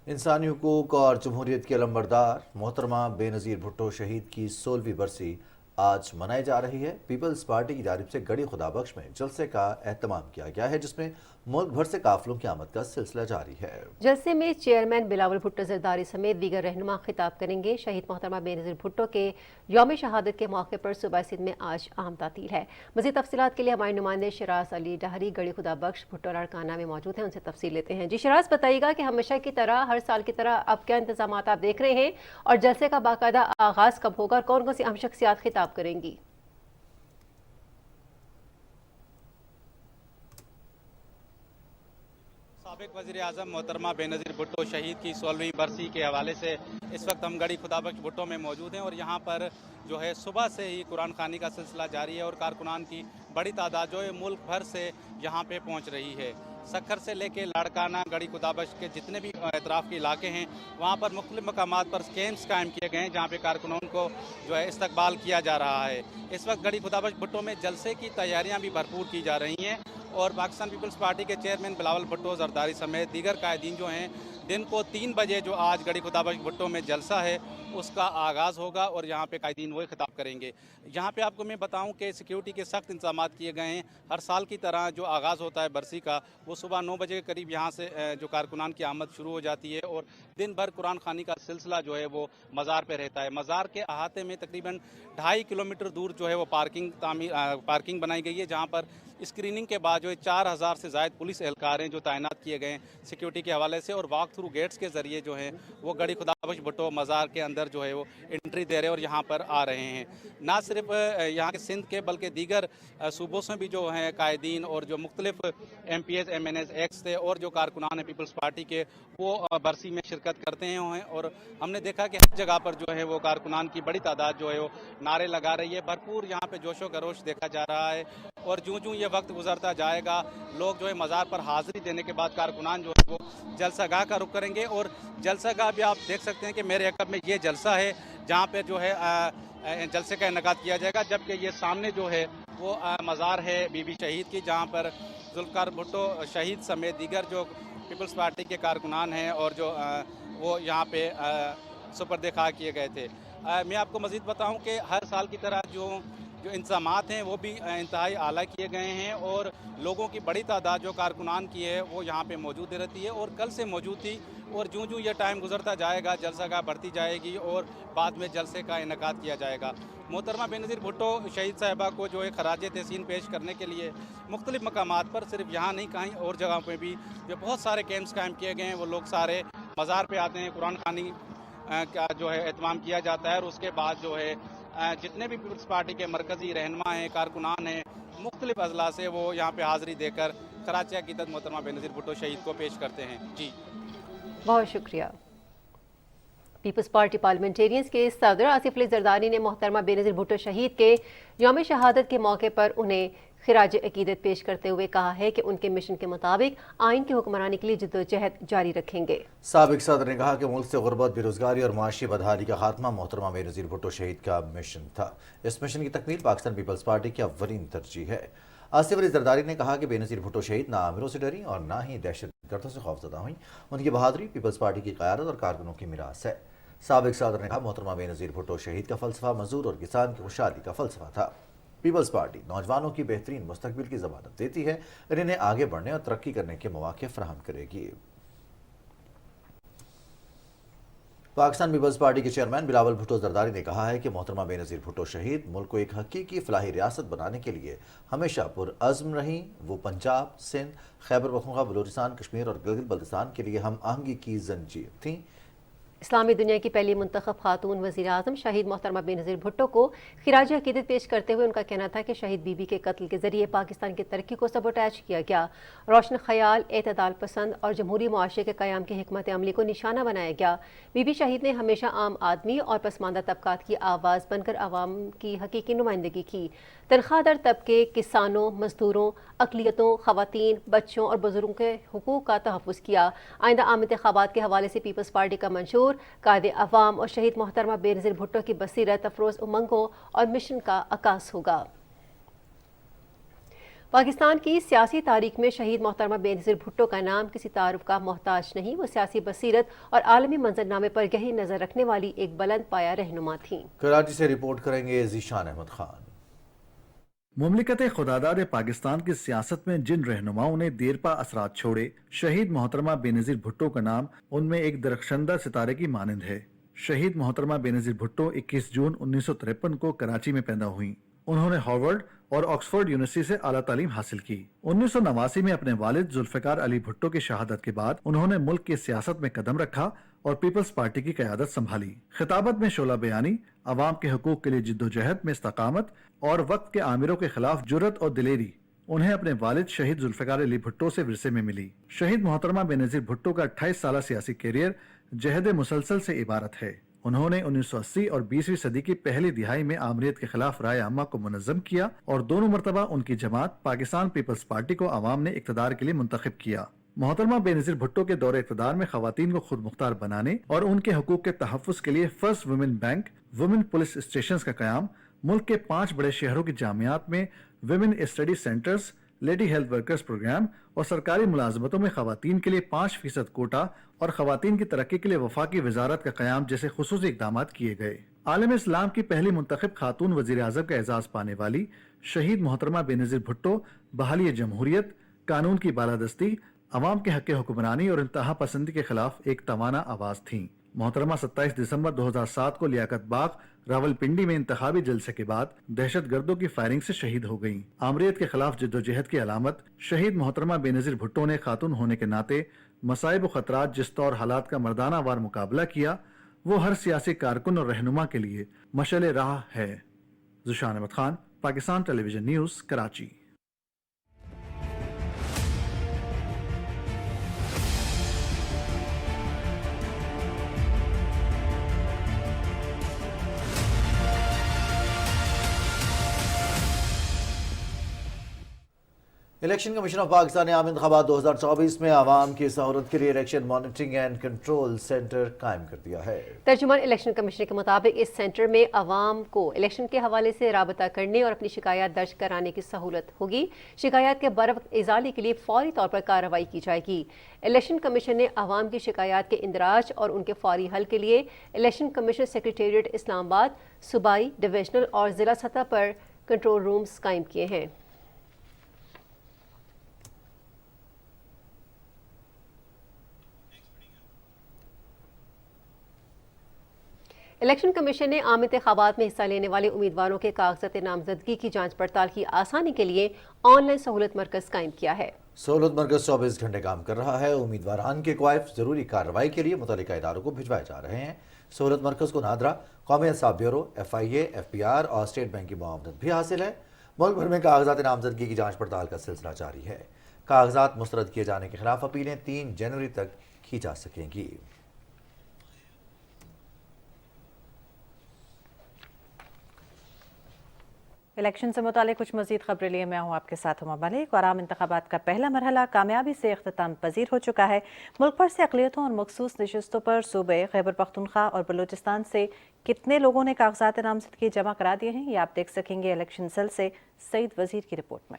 Speaker 1: इंसानी हुकूक और जमहूरियत की अलंबरदार मोहतरमा बेनज़ीर भुट्टो शहीद की 16वीं बरसी आज मनाई जा रही है। पीपल्स पार्टी की जानिब से गड़ी खुदाबख्श में जलसे का एहतमाम किया गया है, जिसमें मुल्क भर से काफिलों की आमद का सिलसिला जारी है।
Speaker 2: जलसे में चेयरमैन बिलावल भुट्टो जरदारी समेत दीगर रहनुमा खिताब करेंगे। शहीद मोहतरमा बेनज़ीर भुट्टो के यौम शहादत के मौके पर सूबा सिंध में आज अहम तातील है। मज़ीद तफसीलात के लिए हमारे नुमाइंदे शराज अली डहरी गड़ी खुदाबख्श भुट्टो लाड़काना में मौजूद हैं, उनसे तफसील लेते हैं। जी शराज, बताइएगा कि हमेशा की तरह, हर साल की तरह अब क्या इंतजाम आप देख रहे हैं और जलसे का बाकायदा आगाज़ कब होगा और कौन कौन सी अहम शख्सियात खिताब करेंगी?
Speaker 6: साबिक वज़ीर आज़म मोहतरमा बेनज़ीर भुट्टो शहीद की 16वीं बरसी के हवाले से इस वक्त हम गड़ी खुदाबख्श भुट्टो में मौजूद हैं और यहाँ पर जो है सुबह से ही कुरान खानी का सिलसिला जारी है और कारकुनान की बड़ी तादाद जो है मुल्क भर से यहाँ पे पहुँच रही है। सक्खर से लेके लाड़काना गड़ी खुदाबख्श के जितने भी अतराफ़ के इलाके हैं वहाँ पर मुख्तलिफ मकामात पर कैंप्स कायम किए गए हैं, जहाँ पे कारकुनान को जो है इस्तकबाल किया जा रहा है। इस वक्त गड़ी खुदाबख्श भुट्टो में जलसे की तैयारियाँ भी भरपूर की जा रही हैं और पाकिस्तान पीपल्स पार्टी के चेयरमैन बिलावल भुट्टो जरदारी समेत दीगर कायदीन जो हैं दिन को 3 बजे जो आज गड़ी खुदाबख्श भुट्टो में जलसा है उसका आगाज़ होगा और यहाँ पे कायदीन वही खिताब करेंगे। यहाँ पे आपको मैं बताऊँ कि सिक्योरिटी के सख्त इंतजाम किए गए हैं। हर साल की तरह जो आगाज़ होता है बरसी का वो सुबह 9 बजे के करीब यहाँ से जो कारकुनान की आमद शुरू हो जाती है और दिन भर कुरान खानी का सिलसिला जो है वो मज़ार पे रहता है। मज़ार के अहाते में तकरीबन 2.5 किलोमीटर दूर जो है वो पार्किंग बनाई गई है, जहाँ पर स्क्रीनिंग के बाद जो है 4000 से ज़ायद पुलिस एहलकार हैं जो तैनात किए गए हैं सिक्योरिटी के हवाले से और वॉक थ्रू गेट्स के ज़रिए जो है वो गड़ी खुदाबख्श भुट्टो मज़ार के अंदर जो है वो एंट्री दे रहे हैं और यहाँ पर आ रहे हैं। ना सिर्फ यहाँ के सिंध के बल्कि दीगर सूबों से भी जो हैं कायदीन और जो मुख्तलिफ MPs MNs एक्स थे और जो कारकुनान हैं पीपल्स पार्टी के वो बरसी में शिरकत करते हैं और हमने देखा कि हर जगह पर जो है वो कारकुनान की बड़ी तादाद जो है वो नारे लगा रही है। भरपूर यहाँ पे जोशो खरोश देखा जा रहा है और जूँ ये वक्त गुजरता जाएगा लोग जो है मज़ार पर हाज़िरी देने के बाद कारकुनान जो है वो जलसागाह का रुख करेंगे और जलसागाह भी आप देख सकते हैं कि मेरे अक़ब में ये जलसा है जहाँ पे जो है जलसे का इनेकाद किया जाएगा, जबकि ये सामने जो है वो मज़ार है बीबी शहीद की, जहाँ पर जुल्फ़िकार भुट्टो शहीद समेत दीगर जो पीपल्स पार्टी के कारकुनान हैं और जो वो यहाँ पे सुपर्द खा किए गए थे। मैं आपको मज़ीद बताऊँ कि हर साल की तरह जो जो इंतज़ामात हैं वो भी इंतहाई आला किए गए हैं और लोगों की बड़ी तादाद जो कारकुनान की है वो यहाँ पे मौजूद रहती है और कल से मौजूद थी और जूँ ये टाइम गुजरता जाएगा जलसागाह बढ़ती जाएगी और बाद में जलसे का इनेकाद किया जाएगा। मोहतरमा बेनज़ीर भुट्टो शहीद साहिबा को जो है खराज तहसीन पेश करने के लिए मुख्तलिफ मकामात पर, सिर्फ यहाँ नहीं कहीं और जगहों पर भी जो बहुत सारे कैंप्स कायम किए गए हैं, वो लोग सारे मज़ार पे आते हैं, कुरान खानी का जो है एहतमाम किया जाता है और उसके बाद जो है जितने भी पीपल्स पार्टी के मरकज़ी रहनुमा हैं, कारकुनान हैं, मुख्तलिफ अजला से वो यहाँ पे हाज़िरी देकर खराज अक़ीदत मोहतरमा बेनज़ीर भुट्टो शहीद को पेश करते हैं। जी
Speaker 2: बहुत शुक्रिया। पीपल्स पार्टी पार्लियामेंटेरियंस के सदर आसिफ अली जरदारी ने मोहतरमा बेनज़ीर भुट्टो शहीद के यौम शहादत के मौके पर उन्हें खिराज अक़ीदत पेश करते हुए कहा है कि उनके मिशन के मुताबिक आइन की हुक्मरानी के लिए जद्दोजहद जारी रखेंगे।
Speaker 1: साबिक सदर ने कहा कि मुल्क से गुर्बत, बेरोजगारी और माशी बदहाली का खात्मा मोहतरमा बेनज़ीर भुट्टो शहीद का मिशन था। इस मिशन की तकमील पाकिस्तान पीपल्स पार्टी की अव्वलीन तरजीह है। आसिफ अली जरदारी ने कहा कि बेनज़ीर भुट्टो शहीद ना आमिरों से डरी और ना ही दहशतगर्दों से खौफजदा हुई। उनकी बहादुरी पीपल्स पार्टी की क़यादत और कारकुनों की मीरास है। साबिक सदर ने कहा मोहतरमा बेनज़ीर भुट्टो शहीद का फ़लसफ़ा मज़दूर और किसान की खुशहाली का फ़लसफ़ा था। पीपल्स पार्टी नौजवानों की बेहतरीन मुस्तकबिल की ज़मानत देती है और इन्हें आगे बढ़ने और तरक्की करने के मौके फराहम करेगी। पाकिस्तान पीपल्स पार्टी के चेयरमैन बिलावल भुट्टो जरदारी ने कहा है कि मोहतरमा बेनज़ीर भुट्टो शहीद मुल्क को एक हकीकी फलाही रियासत बनाने के लिए हमेशा पुरअज़्म रही। वो पंजाब, सिंध, खैबर पख्तूनख्वा, बलूचिस्तान, कश्मीर और गिलगित बल्तिस्तान के लिए हम आहंगी की जंजीर थीं।
Speaker 2: इस्लामी दुनिया की पहली मुंतखब खातून वज़ीर आज़म शहीद मोहतरमा बेनज़ीर भुट्टो को खिराज अक़ीदत पेश करते हुए उनका कहना था कि शहीद बीबी के कत्ल के जरिए पाकिस्तान की तरक्की को सबोटैज किया गया। रोशन ख्याल, एतदाल पसंद और जमहूरी मुआशरे के क़याम की हिकमत अमली को निशाना बनाया गया। बीबी शहीद ने हमेशा आम आदमी और पसमानदा तबकात की आवाज़ बनकर आवाम की हकीकी नुमाइंदगी की। तनख्वाहदार तबके, किसानों, मजदूरों, अक़लियतों, ख़वातीन, बच्चों और बुजुर्गों के हुकूक का तहफ़्फ़ुज़ किया। आइंदा आम इंतख़ाबात के हवाले से पीपल्स पार्टी का मंशूर कायदे अवाम और शहीद मोहतरमा बेनज़ीर भुट्टो की बसीरत, अफरोज़ उमंगों और मिशन का अक्कास होगा। पाकिस्तान की सियासी तारीख में शहीद मोहतरमा बेनज़ीर भुट्टो का नाम किसी तारुफ का मोहताज नहीं। वो सियासी बसीरत और आलमी मंजरनामे पर गहरी नज़र रखने वाली एक बुलंद पाया रहनुमा थीं।
Speaker 1: कराची से रिपोर्ट करेंगे ज़ीशान अहमद खान।
Speaker 7: मुमलिकत खुदादाद पाकिस्तान की सियासत में जिन रहनुमाओं ने देरपा असरात छोड़े, शहीद मोहतरमा बेनज़ीर भुट्टो का नाम उनमें एक दरख्शंदा सितारे की मानंद है। शहीद मोहतरमा बेनज़ीर भुट्टो 21 जून 1953 को कराची में पैदा हुई। उन्होंने हार्वर्ड और ऑक्सफोर्ड यूनिवर्सिटी से आला तालीम हासिल की। 1989 में अपने वालिद जुल्फ़िकार अली भुट्टो की शहादत के बाद उन्होंने मुल्क की सियासत में कदम रखा और पीपल्स पार्टी की क़यादत संभाली। खिताबत में शोला बयानी, अवाम के हकूक़ के लिए जिद्दोजहद में इस्तकामत और वक्त के आमिरों के खिलाफ जुर्रत और दिलेरी उन्हें अपने वालिद शहीद जुल्फ़िकार अली भुट्टो से विरसे में मिली। शहीद मोहतरमा बेनज़ीर भुट्टो का 28 साल सियासी कैरियर जहद मुसलसल से इबारत है। उन्होंने 1980 और 20वीं सदी की पहली दिहाई में आमरीत के खिलाफ राय आमा को मुनज़्ज़म किया और दोनों मरतबा उनकी जमात पाकिस्तान पीपल्स पार्टी को अवाम ने इक़्तिदार के लिए मुंतखब किया। मोहतरमा बेनज़ीर भुट्टो के दौरे इक़्तिदार में ख़वातीन को खुद मुख्तार बनाने और उनके हकूक़ के तहफ़्फ़ुज़ के लिए first women bank, women police station का क़याम, मुल्क के 5 बड़े शहरों की जामियात में women study centres, lady health workers programme और सरकारी मुलाजमतों में ख़वातीन के लिए 5% कोटा और ख़वातीन की तरक्की के लिए वफाकी वजारत का क़याम जैसे खुसूसी इक़दामात किए गए। आलम इस्लाम की पहली मुंतखब खातून वज़ीर आज़म का एजाज़ पाने वाली शहीद मोहतरमा बेनज़ीर भुट्टो बहाली जमहूरियत, कानून की बालादस्ती, अवाम के हक़ हुक्मरानी और इंतहा पसंदी के खिलाफ एक तवाना आवाज़ थी। मोहतरमा 27 दिसंबर 2007 को लियाकत बाग रावलपिंडी में इंतखाबी जलसे के बाद दहशत गर्दों की फायरिंग से शहीद हो गईं। आमरीत के खिलाफ जद्दोजहद की अलामत शहीद मोहतरमा बेनज़ीर भुट्टो ने खातून होने के नाते मसाइब व खतरात जिस तौर हालात का मर्दाना वार मुकाबला किया, वो हर सियासी कारकुन और रहनुमा के लिए मशअल राह है। Zeeshan Ahmed Khan, Pakistan television news, Karachi.
Speaker 1: Election commission of Pakistan ने आम इंतखाबात 2024 में आवाम की सहूलत के लिए election monitoring and control centre कायम कर दिया है।
Speaker 2: तर्जुमान इलेक्शन कमीशन के मुताबिक इस सेंटर में आवाम को इलेक्शन के हवाले से राबता करने और अपनी शिकायत दर्ज कराने की सहूलत होगी। शिकायत के बरवक्त इजाले के लिए फौरी तौर पर कार्रवाई की जाएगी। इलेक्शन कमीशन ने आवाम की शिकायत के इंदराज और उनके फौरी हल के लिए इलेक्शन कमीशन सेक्रेटेरिएट इस्लामाबाद, सूबाई, डिविजनल और ज़िला सतह पर कंट्रोल रूम्स कायम किए हैं। इलेक्शन कमीशन ने आम इंतखाबात में हिस्सा लेने वाले उम्मीदवारों के कागजात नामजदगी की जांच पड़ताल की आसानी के लिए ऑनलाइन सहूलत मरकज कायम किया है।
Speaker 1: सहूलत मरकज 24 घंटे काम कर रहा है। उम्मीदवारान के क्वाइफ जरूरी कार्रवाई के लिए मुतल्लिका इदारों को भिजवाए जा रहे हैं। सहूलत मरकज को नादरा, कौमी इंसाफ ब्यूरो, FIA, FPR और स्टेट बैंक की मुआवनत भी हासिल है। मुल्क भर में कागजात नामजदगी की जांच पड़ताल का सिलसिला जारी है। कागजात मुस्तरद किए जाने के खिलाफ अपीलें 3 जनवरी तक की जा सकेंगी।
Speaker 8: इलेक्शन से मुतालिक कुछ मज़ीद खबरें लिए मैं हूँ आपके साथ हुमा मलिक। और आम इंतखाबात का पहला मरहला कामयाबी से इख्तिताम पजीर हो चुका है। मुल्क भर से अक़लियतों और मखसूस नशिस्तों पर सूबे खैबर पख्तूनख्वा और बलूचिस्तान से कितने लोगों ने कागजात नामजदगी जमा करा दिए हैं, ये आप देख सकेंगे इलेक्शन सेल से सईद वज़ीर की रिपोर्ट में।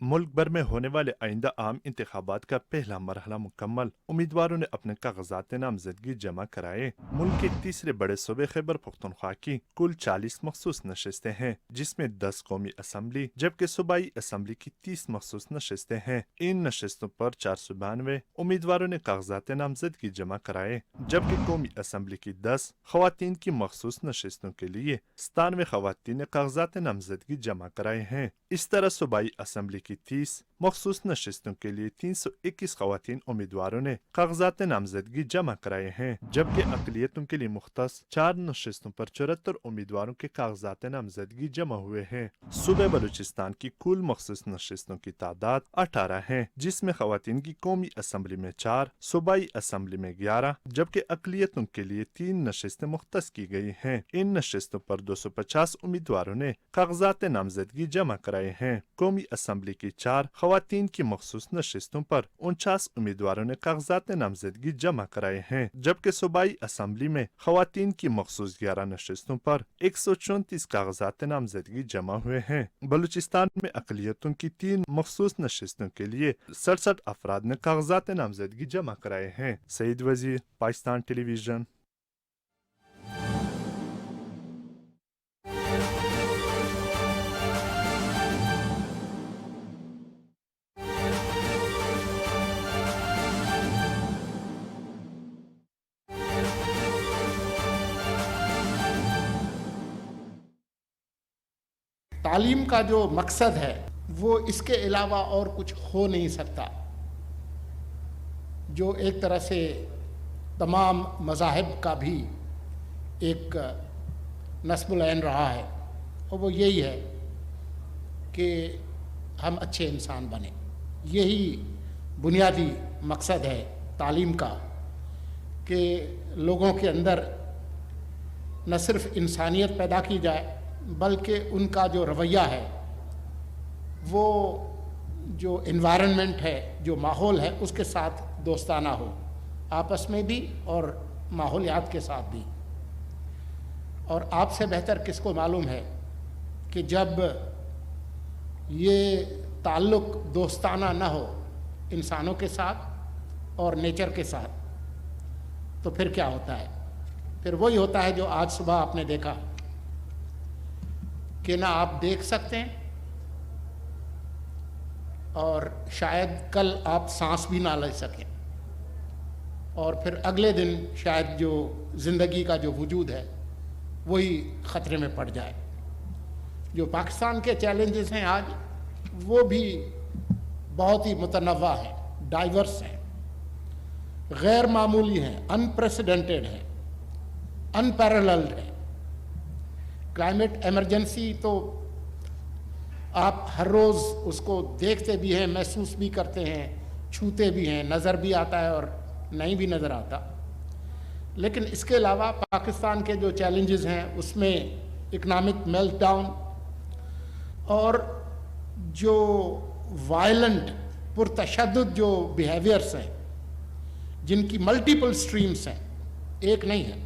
Speaker 9: मुल्क भर में होने वाले आइंदा आम इंतखाबात का पहला मरहला मुकम्मल। उम्मीदवारों ने अपने कागजात नामजदगी जमा कराए। मुल्क के तीसरे बड़े सूबे खैबर पख्तूनख्वा की कुल 40 मखसूस नशिस्तें हैं, जिसमें 10 कौमी असम्बली जबकि सूबाई असम्बली की 30 मखसूस नशिस्तें हैं। इन नशिस्तों पर 492 उम्मीदवारों ने कागजात नामजदगी जमा कराए, जबकि कौमी असम्बली की 10, खवातीन की मखसूस नशिस्तों के लिए 97 खवातीन ने कागजात नामजदगी जमा कराए हैं। इस तरह सूबाई असम्बली की 30, मखसूस नशिस्तों के लिए 321 खवातीन उम्मीदवारों ने कागजात नामजदगी जमा कराए हैं, जबकि अक़लियतों के लिए मुख्तस 4 नशिस्तों पर 74 उम्मीदवारों के कागजात नामजदगी जमा हुए हैं। सूबे बलूचिस्तान की कुल मखसूस नशिस्तों की तादाद 18 है, जिसमें खवातीन की कौमी असम्बली में 4, सूबाई असम्बली में 11, जबकि अक़लियतों के लिए 3 नशिस्तें मुख्तस की गई हैं। इन नशिस्तों पर 250 उम्मीदवारों ने कागजात नामजदगी जमा कराए हैं। कौमी असम्बली की 4, खवातीन की मखसूस नशिस्तों पर 49 उम्मीदवारों ने कागजात नामजदगी जमा कराए हैं, जबकि सूबाई असम्बली में खवातीन की मखसूस 11 नशिस्तों पर 134 कागजात नामजदगी जमा हुए हैं। बलूचिस्तान में अक़लियतों की 3 मखसूस नशिस्तों के लिए 67 अफराद ने कागजात नामजदगी जमा कराए हैं। सईद वजीर, पाकिस्तान टेलीविजन।
Speaker 4: तालीम का जो मकसद है वो इसके अलावा और कुछ हो नहीं सकता। जो एक तरह से तमाम मज़ाहिब का भी एक नस्बुल ऐन रहा है, और वो यही है कि हम अच्छे इंसान बने। यही बुनियादी मकसद है तालीम का, कि लोगों के अंदर न सिर्फ इंसानियत पैदा की जाए बल्कि उनका जो रवैया है, वो जो एनवायरनमेंट है, जो माहौल है, उसके साथ दोस्ताना हो, आपस में भी और माहौलियात के साथ भी। और आपसे बेहतर किसको मालूम है कि जब ये ताल्लुक़ दोस्ताना ना हो इंसानों के साथ और नेचर के साथ, तो फिर क्या होता है? फिर वही होता है जो आज सुबह आपने देखा कि ना आप देख सकते हैं और शायद कल आप सांस भी ना ले सकें, और फिर अगले दिन शायद जो ज़िंदगी का जो वजूद है वही ख़तरे में पड़ जाए। जो पाकिस्तान के चैलेंजेस हैं आज, वो भी बहुत ही मुतनव्वा हैं, डाइवर्स हैं, गैर मामूली हैं, अनप्रेसिडेंटेड हैं, अनपैरेलल्ड हैं। क्लाइमेट इमरजेंसी तो आप हर रोज़ उसको देखते भी हैं, महसूस भी करते हैं, छूते भी हैं, नज़र भी आता है और नहीं भी नज़र आता। लेकिन इसके अलावा पाकिस्तान के जो चैलेंजेस हैं उसमें इकनॉमिक मेल्टडाउन और जो वायलेंट पुरतशद्दुद जो बिहेवियर्स हैं, जिनकी मल्टीपल स्ट्रीम्स हैं, एक नहीं है,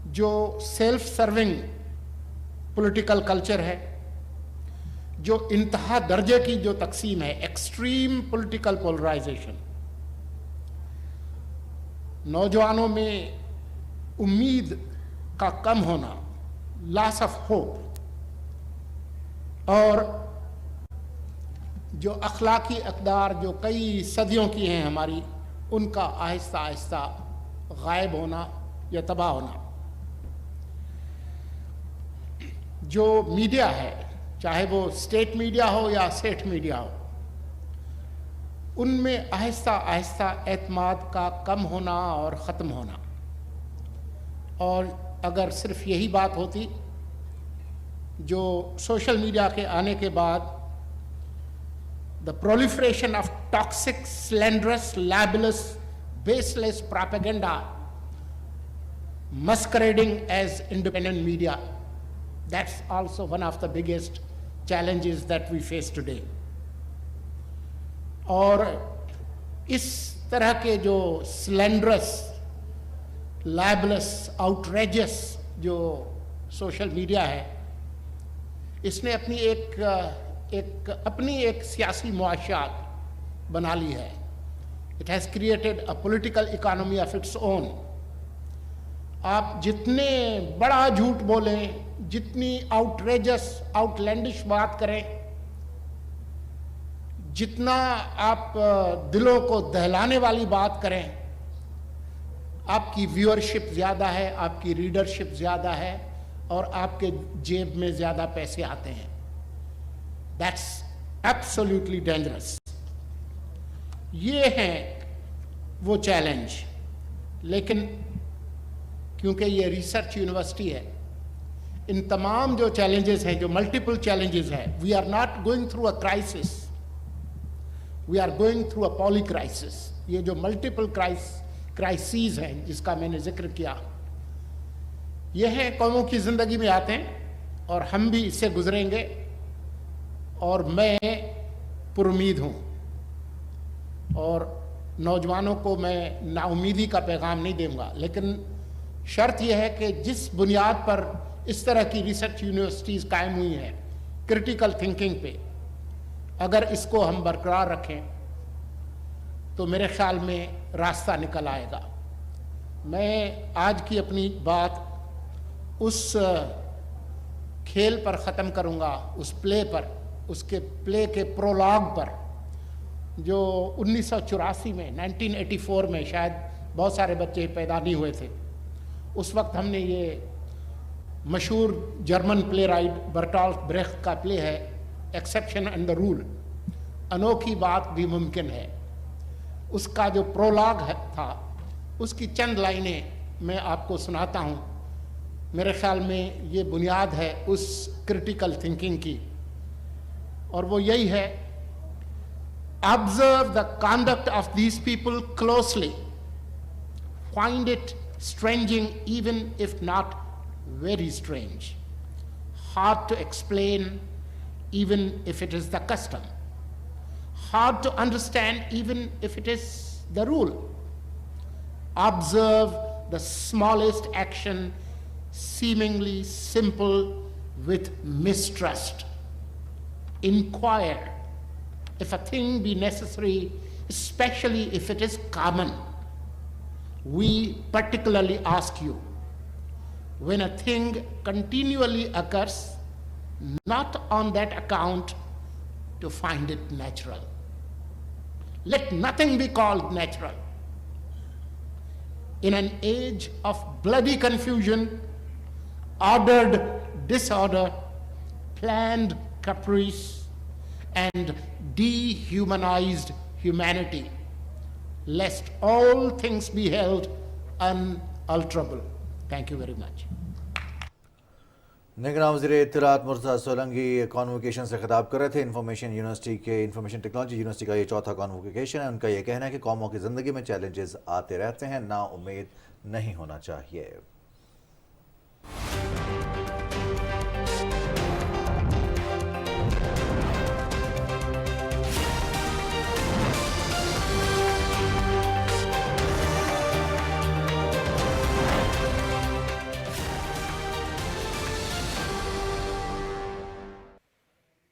Speaker 4: जो सेल्फ सर्विंग पॉलिटिकल कल्चर है, जो इंतहा दर्जे की जो तकसीम है, एक्सट्रीम पॉलिटिकल पोलराइजेशन, नौजवानों में उम्मीद का कम होना, लॉस ऑफ होप और जो अखलाकी अक़दार जो कई सदियों की हैं हमारी, उनका आहिस्ता आहिस्ता गायब होना या तबाह होना। जो मीडिया है, चाहे वो स्टेट मीडिया हो या सेठ मीडिया हो, उनमें आहिस्ता आहिस्ता एतमाद का कम होना और ख़त्म होना। और अगर सिर्फ यही बात होती, जो सोशल मीडिया के आने के बाद the proliferation of toxic, slanderous, libelous, baseless propaganda masquerading as independent media, that's also one of the biggest challenges that we face today. और इस तरह के जो slanderous, libelous, outrageous जो सोशल मीडिया है, इसने अपनी एक सियासी मुआशरात बना ली है। It has created a political economy of its own. आप जितने बड़ा झूठ बोलें, जितनी आउटरेजस, आउटलैंडिश बात करें, जितना आप दिलों को दहलाने वाली बात करें, आपकी व्यूअरशिप ज़्यादा है, आपकी रीडरशिप ज़्यादा है और आपके जेब में ज़्यादा पैसे आते हैं। That's absolutely dangerous. ये हैं वो चैलेंज। लेकिन क्योंकि ये रिसर्च यूनिवर्सिटी है, इन तमाम जो चैलेंजेस हैं, जो मल्टीपल चैलेंजेस हैं, we are not going through a crisis, we are going through a poly crisis. ये जो मल्टीपल क्राइसिस हैं जिसका मैंने जिक्र किया, ये हैं कौमों की ज़िंदगी में आते हैं और हम भी इससे गुजरेंगे। और मैं पुरुमीद हूँ और नौजवानों को मैं नाउमीदी का पैगाम नहीं दूंगा, लेकिन शर्त यह है कि जिस बुनियाद पर इस तरह की रिसर्च यूनिवर्सिटीज़ कायम हुई हैं, क्रिटिकल थिंकिंग पे, अगर इसको हम बरकरार रखें तो मेरे ख्याल में रास्ता निकल आएगा। मैं आज की अपनी बात उस खेल पर ख़त्म करूँगा, उस प्ले पर, उसके प्ले के प्रोलॉग पर, जो 1984 में 1984 में, शायद बहुत सारे बच्चे पैदा नहीं हुए थे, उस वक्त हमने ये मशहूर German play right Bertolt Brecht का प्ले है एक्सेप्शन एंड द रूल, अनोखी बात भी मुमकिन है। उसका जो प्रोलॉग था, उसकी चंद लाइनें मैं आपको सुनाता हूँ। मेरे ख्याल में ये बुनियाद है उस क्रिटिकल थिंकिंग की, और वो यही है, observe the conduct of these people closely, find it estranging even if not very strange, hard to explain even if it is the custom, hard to understand even if it is the rule. Observe the smallest action, seemingly simple, with mistrust. Inquire if a thing be necessary, especially if it is common. We particularly ask you, when a thing continually occurs, not on that account, to find it natural. Let nothing be called natural. In an age of bloody confusion, ordered disorder, planned caprice, and dehumanized humanity, lest all things be held unalterable. Thank you very much.
Speaker 1: निगरान वज़ीर इत्तलाआत Murtaza Solanki convocation से खिताब कर रहे थे। Information university के information technology university का ये चौथा कॉन्वोकेशन है। उनका ये कहना है कि कौमों की ज़िंदगी में चैलेंजेस आते रहते हैं, ना उम्मीद नहीं होना चाहिए।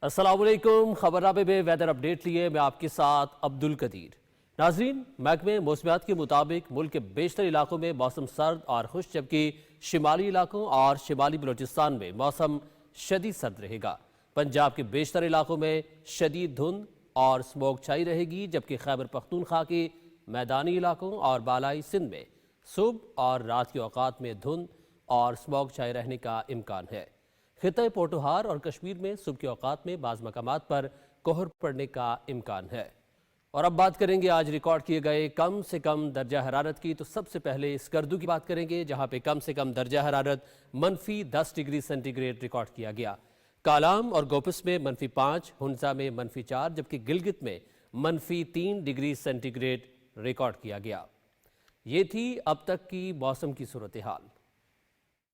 Speaker 10: अस्सलामुअलैकुम, खबरनामे में वेदर अपडेट लिए मैं आपके साथ अब्दुल कदीर। नाजरीन, महकमे मौसमियात के मुताबिक मुल्क के बेशतर इलाकों में मौसम सर्द और खुश, जबकि शिमाली इलाकों और शिमाली बलूचिस्तान में मौसम शदीद सर्द रहेगा। पंजाब के बेशतर इलाकों में शदीद धुंध और स्मोक छाई रहेगी, जबकि खैबर पख्तूनख्वा के मैदानी इलाकों और बालाई सिंध में सुबह और रात के औकात में धुंध और स्मोक छाए रहने का इम्कान है। खित्ते पोटोहार और कश्मीर में सुबह के औकात में बाज़ मकामात पर कोहर पड़ने का इम्कान है। और अब बात करेंगे आज रिकॉर्ड किए गए कम से कम दर्जा हरारत की। तो सबसे पहले स्कर्दू की बात करेंगे, जहां पे कम से कम दर्जा हरारत -10 डिग्री सेंटीग्रेड रिकॉर्ड किया गया। कालाम और गोपस में -5, हुंजा में -4, जबकि गिलगित में -3 डिग्री सेंटीग्रेड रिकॉर्ड किया गया। ये थी अब तक की मौसम की सूरत हाल।